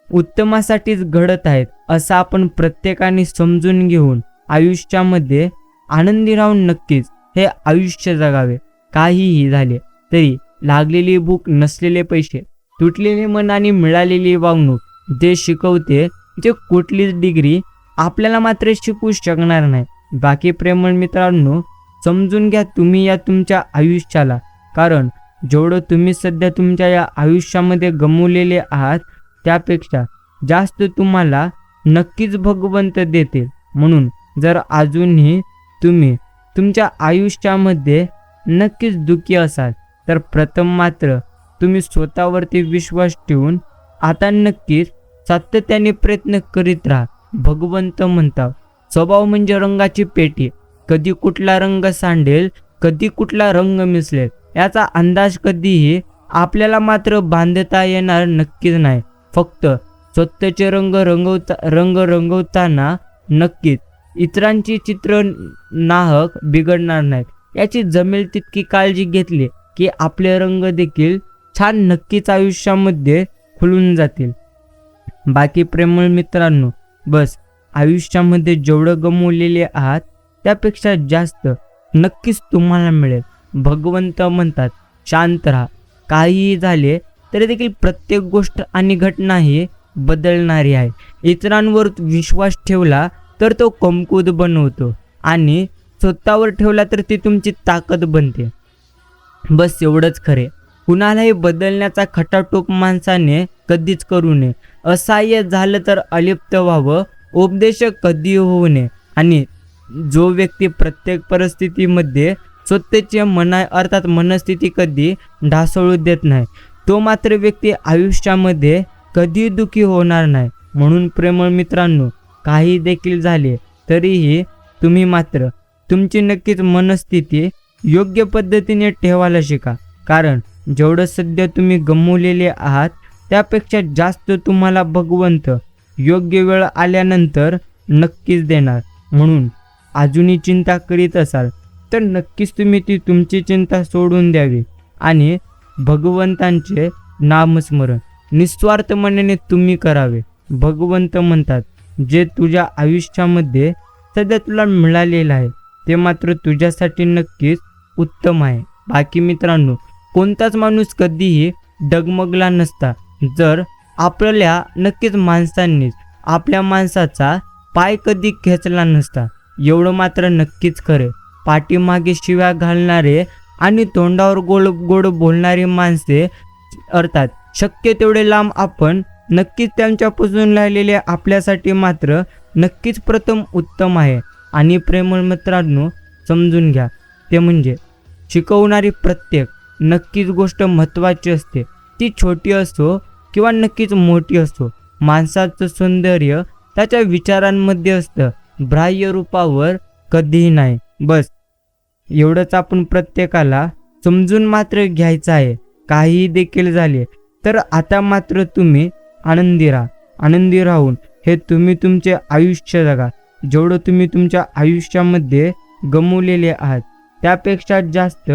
उत्तमासाठीच घडत आहेत असं आपण प्रत्येकाने समजून घेऊन आयुष्यामध्ये आनंदी राहून नक्कीच हे आयुष्य जगावे. काहीही झाले तरी लागलेली भूक, नसलेले पैसे, तुटलेले मन आणि मिळालेली वागणूक जे शिकवते जे कुठलीच डिग्री आपल्याला मात्र शिकवू शकणार नाही. बाकी प्रेमळ मित्रांनो, समजून घ्या तुम्ही या तुमच्या आयुष्याला, कारण जेवढं तुम्ही सध्या तुमच्या या आयुष्यामध्ये गमावलेले आहात त्यापेक्षा जास्त तुम्हाला नक्कीच भगवंत देतील. म्हणून जर अजूनही तुम्ही तुमच्या आयुष्यामध्ये नक्कीच दुःखी असाल तर प्रथम मात्र तुम्ही स्वतःवरती विश्वास ठेवून आता नक्कीच सातत्याने प्रयत्न करीत राहा. भगवंत म्हणतात, स्वभाव म्हणजे रंगाची पेटी, कधी कुठला रंग सांडेल, कधी कुठला रंग मिसळेल याचा अंदाज कधीही आपल्याला मात्र बांधता येणार नक्कीच नाही. फक्त स्वतःचे रंग रंगवताना नक्कीच इतरांची चित्र नाहक बिघडणार नाहीत याची जमेल तितकी काळजी घेतली की आपले रंग देखील छान नक्कीच आयुष्यामध्ये खुलून जातील. बाकी प्रेमळ मित्रांनो, बस आयुष्यामध्ये जेवढं गमावलेले आहात त्यापेक्षा जास्त नक्कीच तुम्हाला मिळेल. भगवंत म्हणतात, शांत राहा. काहीही झाले तरी देखील प्रत्येक गोष्ट आणि घटना ही बदलणारी आहे. इतरांवर विश्वास ठेवला तर तो कमकुवत बनवतो आणि स्वतःवर ठेवला तर ती तुमची ताकद बनते. बस एवढंच खरे. कुणालाही बदलण्याचा खटाटोप माणसाने कधीच करू नये. असहाय्य झालं तर अलिप्त व्हावं. उपदेशक कधी होऊ नये. आणि जो व्यक्ती प्रत्येक परिस्थितीमध्ये स्वतःची अर्थात मनस्थिती कधी ढासळू देत नाही, तो मात्र व्यक्ती आयुष्यामध्ये कधी दुःखी होणार नाही. म्हणून प्रेमळ मित्रांनो, काही देखील झाले तरीही तुम्ही मात्र तुमची नक्कीच मनस्थिती योग्य पद्धतीने ठेवायला शिका. कारण जेवढं सध्या तुम्ही गमावलेले आहात त्यापेक्षा जास्त तुम्हाला भगवंत योग्य वेळ आल्यानंतर नक्कीच देणार. म्हणून अजूनही चिंता करीत असाल तर नक्कीच तुम्ही ती तुमची चिंता सोडून द्यावी आणि भगवंतांचे नामस्मरण निस्वार्थ मनाने तुम्ही करावे. भगवंत म्हणतात, जे तुझ्या आयुष्यामध्ये सध्या तुला मिळालेलं आहे ते मात्र तुझ्यासाठी नक्कीच उत्तम आहे. बाकी मित्रांनो, कोणताच माणूस कधीही डगमगला नसता जर आपल्या नक्कीच माणसांनीच आपल्या माणसाचा पाय कधी खेचला नसता. एवढं मात्र नक्कीच खरे. पाठीमागे शिव्या घालणारे आणि तोंडावर गोड बोलणारी माणसे अर्थात शक्य तेवढे लांब आपण नक्कीच त्यांच्यापासून राहिलेले आपल्यासाठी मात्र नक्कीच प्रथम उत्तम आहे. आणि प्रेमळ मित्रांनो, समजून घ्या, ते म्हणजे शिकवणारी प्रत्येक नक्कीच गोष्ट महत्त्वाची असते. ती छोटी असो किंवा नक्कीच मोठी असो. माणसाचं सौंदर्य त्याच्या विचारांमध्ये असतं, बाह्य रूपावर कधीही नाही. बस एवढंच आपण प्रत्येकाला समजून मात्र घ्यायचं आहे. काहीही देखील झाले तर आता मात्र तुम्ही आनंदी राहा. आनंदी राहून हे तुम्ही तुमचे आयुष्य जगा. जेवढं तुम्ही तुमच्या आयुष्यामध्ये गमावलेले आहात त्यापेक्षा जास्त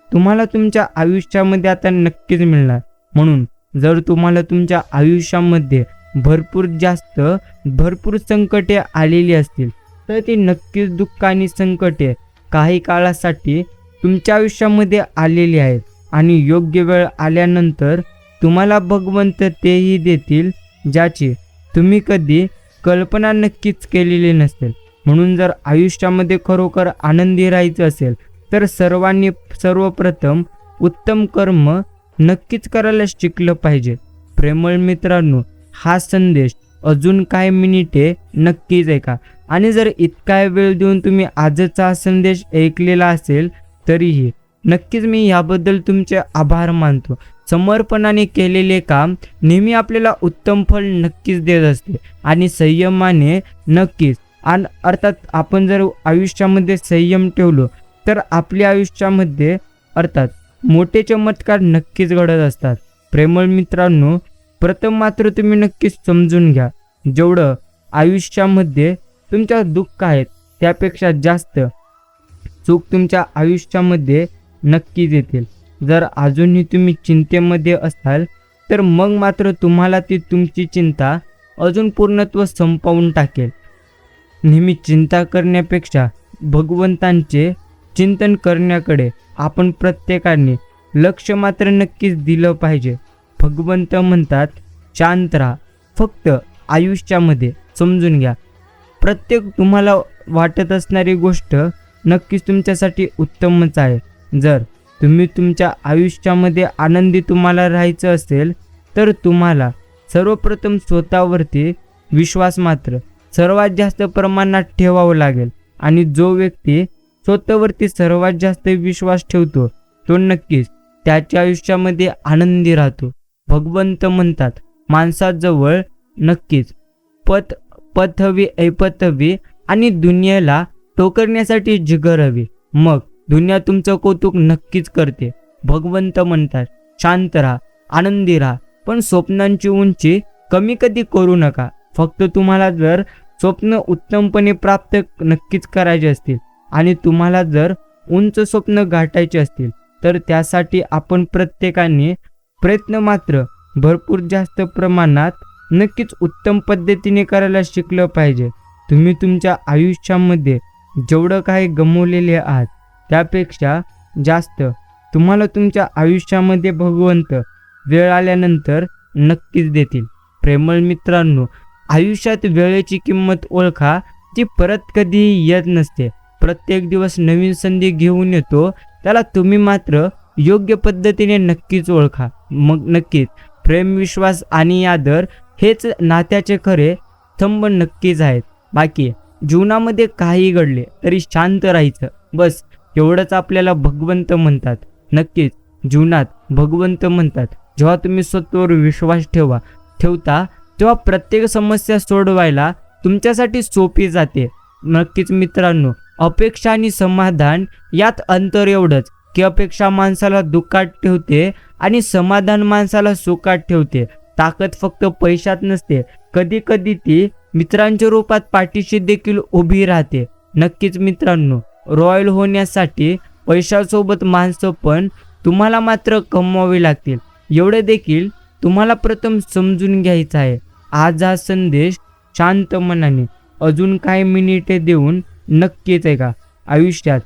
तुम्हाला तुमच्या आयुष्यामध्ये आता नक्कीच मिळणार. म्हणून जर तुम्हाला तुमच्या आयुष्यामध्ये भरपूर संकटे आलेली असतील तर ती नक्कीच दुःख आणि संकटे काही काळासाठी तुमच्या आयुष्यामध्ये आलेली आहेत आणि योग्य वेळ आल्यानंतर तुम्हाला भगवंत तेही देतील ज्याची तुम्ही कधी कल्पना नक्कीच केलेली नसेल. म्हणून जर आयुष्यामध्ये खरोखर आनंदी राहायचं असेल तर सर्वांनी सर्वप्रथम उत्तम कर्म नक्कीच करायला शिकलं पाहिजे. प्रेमळ मित्रांनो, हा संदेश अजून काही मिनिटे नक्कीच ऐका. आणि जर इतका वेळ देऊन तुम्ही आजचा हा संदेश ऐकलेला असेल तरीही नक्कीच मी याबद्दल तुमचे आभार मानतो. समर्पणाने केलेले काम नेहमी आपल्याला उत्तम फळ नक्कीच देत असते आणि संयमाने नक्कीच अर्थात आपण जर आयुष्यामध्ये संयम ठेवलो तर आपल्या आयुष्यामध्ये अर्थात मोठे चमत्कार नक्कीच घडत असतात. प्रेमळ मित्रांनो, प्रथम मात्र तुम्ही नक्कीच समजून घ्या, जेवढं आयुष्यामध्ये तुमच्या दुःख आहेत त्यापेक्षा जास्त सुख तुमच्या आयुष्यामध्ये नक्कीच येतील. जर अजूनही तुम्ही चिंतेमध्ये असाल तर मग मात्र तुम्हाला ती तुमची चिंता अजून पूर्णत्व संपवून टाकेल. नेहमी चिंता करण्यापेक्षा भगवंतांचे चिंतन करण्याकडे आपण प्रत्येकाने लक्ष मात्र नक्कीच दिलं पाहिजे. भगवंत म्हणतात, शांत राहा. फक्त आयुष्यामध्ये समजून घ्या, प्रत्येक तुम्हाला वाटत असणारी गोष्ट नक्कीच तुमच्यासाठी उत्तमच आहे. जर तुम्ही तुमच्या आयुष्यामध्ये आनंदी तुम्हाला राहायचं असेल तर तुम्हाला सर्वप्रथम स्वतःवरती विश्वास मात्र सर्वात जास्त प्रमाणात ठेवावं लागेल. आणि जो व्यक्ती स्वतःवरती सर्वात जास्त विश्वास ठेवतो तो नक्कीच त्याच्या आयुष्यामध्ये आनंदी राहतो. भगवंत म्हणतात, माणसाजवळ नक्कीच पत हवी, ऐपत हवी आणि दुनियेला टोकरण्यासाठी जिगर हवी. मग दुनिया तुमचं कौतुक नक्कीच करते. भगवंत म्हणतात, शांत राहा, आनंदी राहा, पण स्वप्नांची उंची कमी कधी करू नका. फक्त तुम्हाला जर स्वप्न उत्तमपणे प्राप्त नक्कीच करायचे असतील आणि तुम्हाला जर उंच स्वप्न गाठायचे असतील तर त्यासाठी आपण प्रत्येकाने प्रयत्न मात्र भरपूर जास्त प्रमाणात नक्कीच उत्तम पद्धतीने करायला शिकलं पाहिजे. तुम्ही तुमच्या आयुष्यामध्ये जेवढं काही गमावलेले आहात त्यापेक्षा जास्त तुम्हाला तुमच्या आयुष्यामध्ये भगवंत वेळ आल्यानंतर नक्कीच देतील. प्रेमळ मित्रांनो, आयुष्यात वेळेची किंमत ओळखा, ती परत कधीही येत नसते. प्रत्येक दिवस नवीन संधी घेऊन येतो, त्याला तुम्ही मात्र योग्य पद्धतीने नक्कीच ओळखा. मग नक्कीच प्रेम, विश्वास आणि आदर हेच नात्याचे खरे स्तंभ नक्कीच आहेत. बाकी जीवनामध्ये काही घडले तरी शांत राहायचं, बस एवढंच आपल्याला भगवंत म्हणतात. नक्कीच जीवनात भगवंत म्हणतात. जेव्हा तुम्ही स्वतःवर विश्वास ठेवता तेव्हा प्रत्येक समस्या सोडवायला तुमच्यासाठी सोपी जाते. नक्कीच मित्रांनो, अपेक्षा आणि समाधान यात अंतर एवढंच की अपेक्षा माणसाला दुःखात ठेवते आणि समाधान माणसाला सुखात ठेवते. ताकद फक्त पैशात नसते, कधी कधी ती मित्रांच्या रूपात पाठीशी देखील उभी राहते. नक्कीच मित्रांनो, रॉयल होण्यासाठी पैशासोबत माणसं पण तुम्हाला मात्र कमवावी लागतील, एवढे देखील तुम्हाला प्रथम समजून घ्यायचं आहे. आज हा संदेश शांत मनाने अजून काही मिनिटे देऊन नक्कीच ऐका. आयुष्यात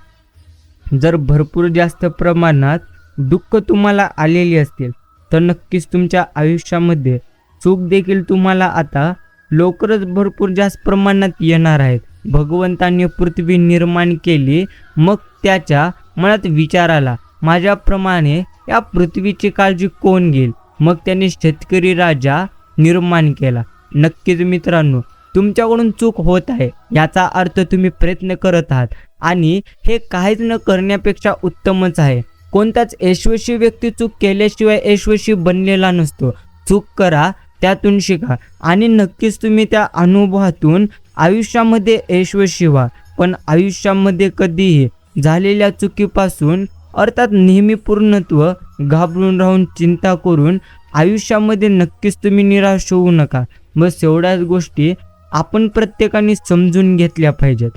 जर भरपूर जास्त प्रमाणात दुःख तुम्हाला आलेली असतील तर नक्कीच तुमच्या आयुष्यामध्ये सुख देखील तुम्हाला आता लवकरच भरपूर जास्त प्रमाणात येणार आहेत. भगवंतांनी पृथ्वी निर्माण केली, मग त्याच्या मनात विचार आला, माझ्याप्रमाणे या पृथ्वीची काळजी कोण घेईल? मग त्याने शेतकरी राजा निर्माण केला. नक्कीच मित्रांनो, तुमच्याकडून चूक होत आहे याचा अर्थ तुम्ही प्रयत्न करत आहात आणि हे काहीच न करण्यापेक्षा उत्तमच आहे. कोणताच यशस्वी व्यक्ती चूक केल्याशिवाय यशस्वी बनलेला नसतो. चूक करा, त्यातून शिका आणि नक्कीच तुम्ही त्या अनुभवातून आयुष्यामध्ये यशस्वी व्हा. पण आयुष्यामध्ये कधीही झालेल्या चुकीपासून अर्थात नेहमी पूर्णत्व घाबरून राहून चिंता करून आयुष्यामध्ये नक्कीच तुम्ही निराश होऊ नका. बस एवढ्याच गोष्टी आपण प्रत्येकाने समजून घेतल्या पाहिजेत.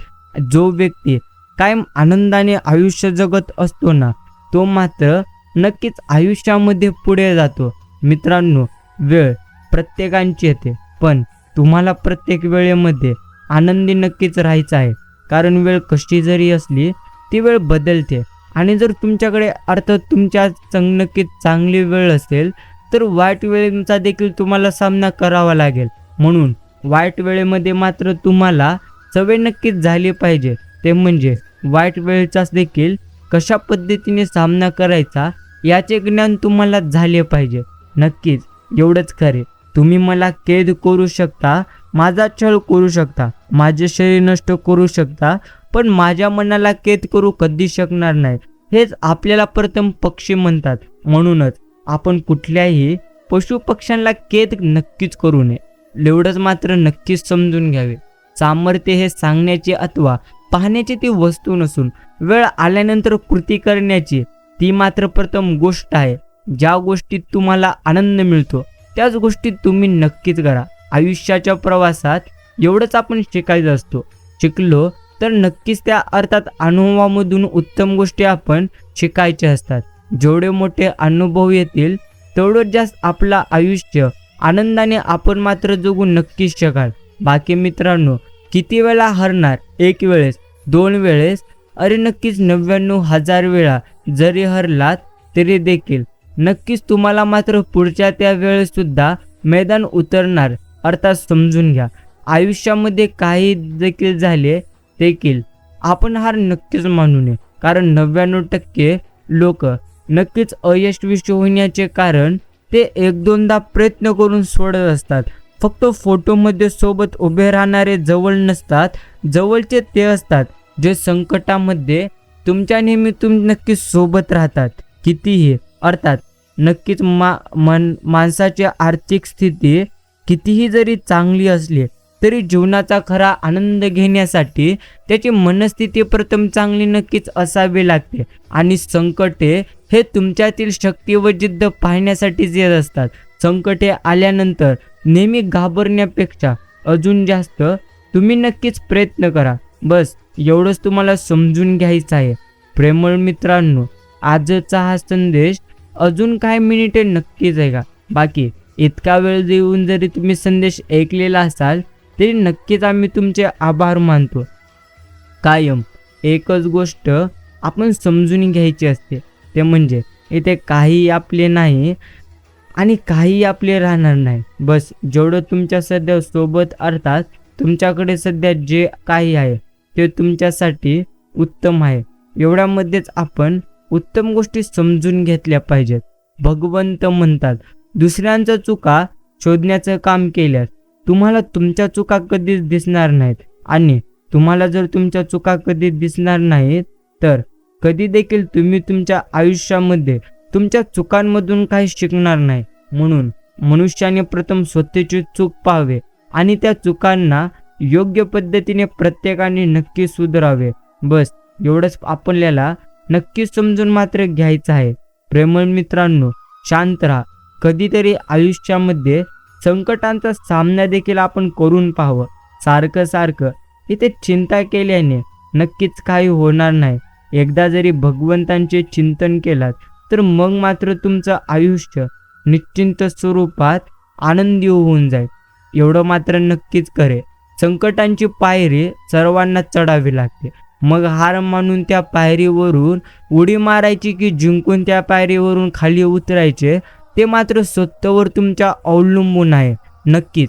जो व्यक्ती कायम आनंदाने आयुष्य जगत असतो ना, तो मात्र नक्कीच आयुष्यामध्ये पुढे जातो. मित्रांनो, वेळ प्रत्येकांची येते, पण तुम्हाला प्रत्येक वेळेमध्ये आनंदी नक्कीच राहायचं आहे. कारण वेळ कशी जरी असली ती वेळ बदलते आणि जर तुमच्याकडे अर्थात तुमच्या नक्कीच चांगली वेळ असेल तर वाईट वेळेचा देखील तुम्हाला सामना करावा लागेल. म्हणून वाईट वेळेमध्ये मात्र तुम्हाला सवय नक्कीच झाली पाहिजे, ते म्हणजे वाईट वेळेचाच देखील कशा पद्धतीने सामना करायचा याचे ज्ञान तुम्हाला झाले पाहिजे. नक्कीच एवढंच खरे, तुम्ही मला कैद करू शकता, माझा छळ करू शकता, माझे शरीर नष्ट करू शकता, पण माझ्या मनाला कैद करू कधी शकणार नाही. हेच आपल्याला प्रथम पक्षी म्हणतात. म्हणूनच आपण कुठल्याही पशु पक्ष्यांना कैद नक्कीच करू नये, एवढंच मात्र नक्कीच समजून घ्यावे. सामर्थ्य हे सांगण्याची अथवा पाहण्याची ती वस्तू नसून वेळ आल्यानंतर कृती करण्याची ती मात्र प्रथम गोष्ट आहे. ज्या गोष्टीत तुम्हाला आनंद मिळतो त्याच गोष्टीत तुम्ही नक्कीच करा. आयुष्याच्या प्रवासात एवढंच आपण शिकायचं असतो. शिकलो तर नक्कीच त्या अर्थात अनुभवामधून उत्तम गोष्टी आपण शिकायच्या असतात. जेवढे मोठे अनुभव येतील तेवढंच जास्त आपलं आयुष्य आनंदाने आपण मात्र जगू नक्कीच शकाल. बाकी मित्रांनो, किती वेळा हरणार? एक वेळेस, 2 वेळेस, अरे नक्कीच 99,000 वेळा जरी हरलात तरी देखील नक्कीच तुम्हाला मात्र पुढच्या त्या वेळेस सुद्धा मैदान उतरणार. अर्थात समजून घ्या, आयुष्यामध्ये काही देखील झाले देखील आपण हार नक्कीच मानू नये. कारण 99% लोक नक्कीच अयशस्वी होण्याचे कारण ते 1-2दा प्रयत्न करून सोडत असतात. फक्त फोटोमध्ये सोबत उभे राहणारे जवळ नसतात, जवळचे ते असतात जे संकटामध्ये तुमच्या नेहमी नक्कीच सोबत राहतात. कितीही अर्थात नक्कीच माणसाची आर्थिक स्थिती कितीही जरी चांगली असली तरी जीवनाचा खरा आनंद घेण्यासाठी त्याची मनस्थिती प्रथम चांगली नक्कीच असावी लागते. आणि संकटे हे तुमच्यातील शक्ती व जिद्द पाहण्यासाठीच येत असतात. संकटे आल्यानंतर नेहमी घाबरण्यापेक्षा अजून जास्त तुम्ही नक्कीच प्रयत्न करा. बस एवढंच तुम्हाला समजून घ्यायचं आहे. प्रेमळ मित्रांनो, आजचा हा संदेश अजून काही मिनिटे नक्कीच ऐका. बाकी इतका वेळ देऊन जरी तुम्ही संदेश ऐकलेला असाल तरी नक्कीच आम्ही तुमचे आभार मानतो. कायम एकच गोष्ट आपण समजून घ्यायची असते, ते म्हणजे इथे काही आपले नाही, आणि काही आपले राहणार नाही. बस जेवढं तुमच्या सध्या सोबत अर्थात तुमच्याकडे सध्या जे काही आहे ते तुमच्यासाठी उत्तम आहे. एवढ्यामध्येच आपण उत्तम गोष्टी समजून घेतल्या पाहिजेत. भगवंत म्हणतात, दुसऱ्यांच्या चुका शोधण्याचं काम केल्यास तुम्हाला तुमच्या चुका कधीच दिसणार नाहीत, आणि तुम्हाला जर तुमच्या चुका कधीच दिसणार नाहीत तर कधी देखील तुम्ही तुमच्या आयुष्यामध्ये तुमच्या चुकांमधून काही शिकणार नाही. म्हणून मनुष्याने प्रथम स्वतःची चूक पाहावे आणि त्या चुकांना योग्य पद्धतीने प्रत्येकाने नक्की सुधारावे. बस एवढंच आपल्याला नक्की समजून मात्र घ्यायचं आहे. प्रेमळ मित्रांनो, शांत राहा. कधीतरी आयुष्यामध्ये संकटांचा सामना देखील आपण करून पाहावं. सारखं इथे चिंता केल्याने नक्कीच काही होणार नाही. एकदा जरी भगवंतांचे चिंतन केलात तर मग मात्र तुमचं आयुष्य निश्चिंत स्वरूपात आनंदी होऊन जाईल. एवढं मात्र नक्कीच करे. संकटांची पायरी सर्वांना चढावी लागते. मग हार मानून त्या पायरीवरून उडी मारायची की जिंकून त्या पायरीवरून खाली उतरायचे ते मात्र स्वतःवर तुमच्या अवलंबून आहे. नक्कीच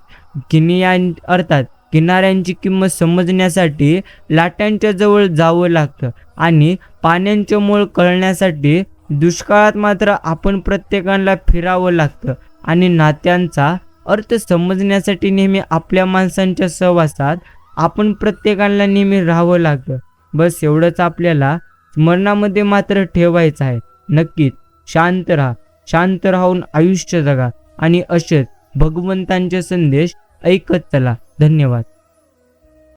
किनाऱ्यांची किंमत समजण्यासाठी लाटांच्या जवळ जावं लागतं, आणि पाण्याचे मोल कळण्यासाठी दुष्काळात मात्र आपण प्रत्येकाला फिरावं लागतं, आणि नात्यांचा अर्थ समजण्यासाठी नेहमी आपल्या माणसांच्या सहवासात आपण प्रत्येकाला नेहमी राहावं लागतं. बस एवढंच आपल्याला स्मरणामध्ये मात्र ठेवायचं आहे. नक्कीच शांत राहा. शांत राहून आयुष्य जगा आणि असेच भगवंतांचे संदेश ऐकत चला. धन्यवाद.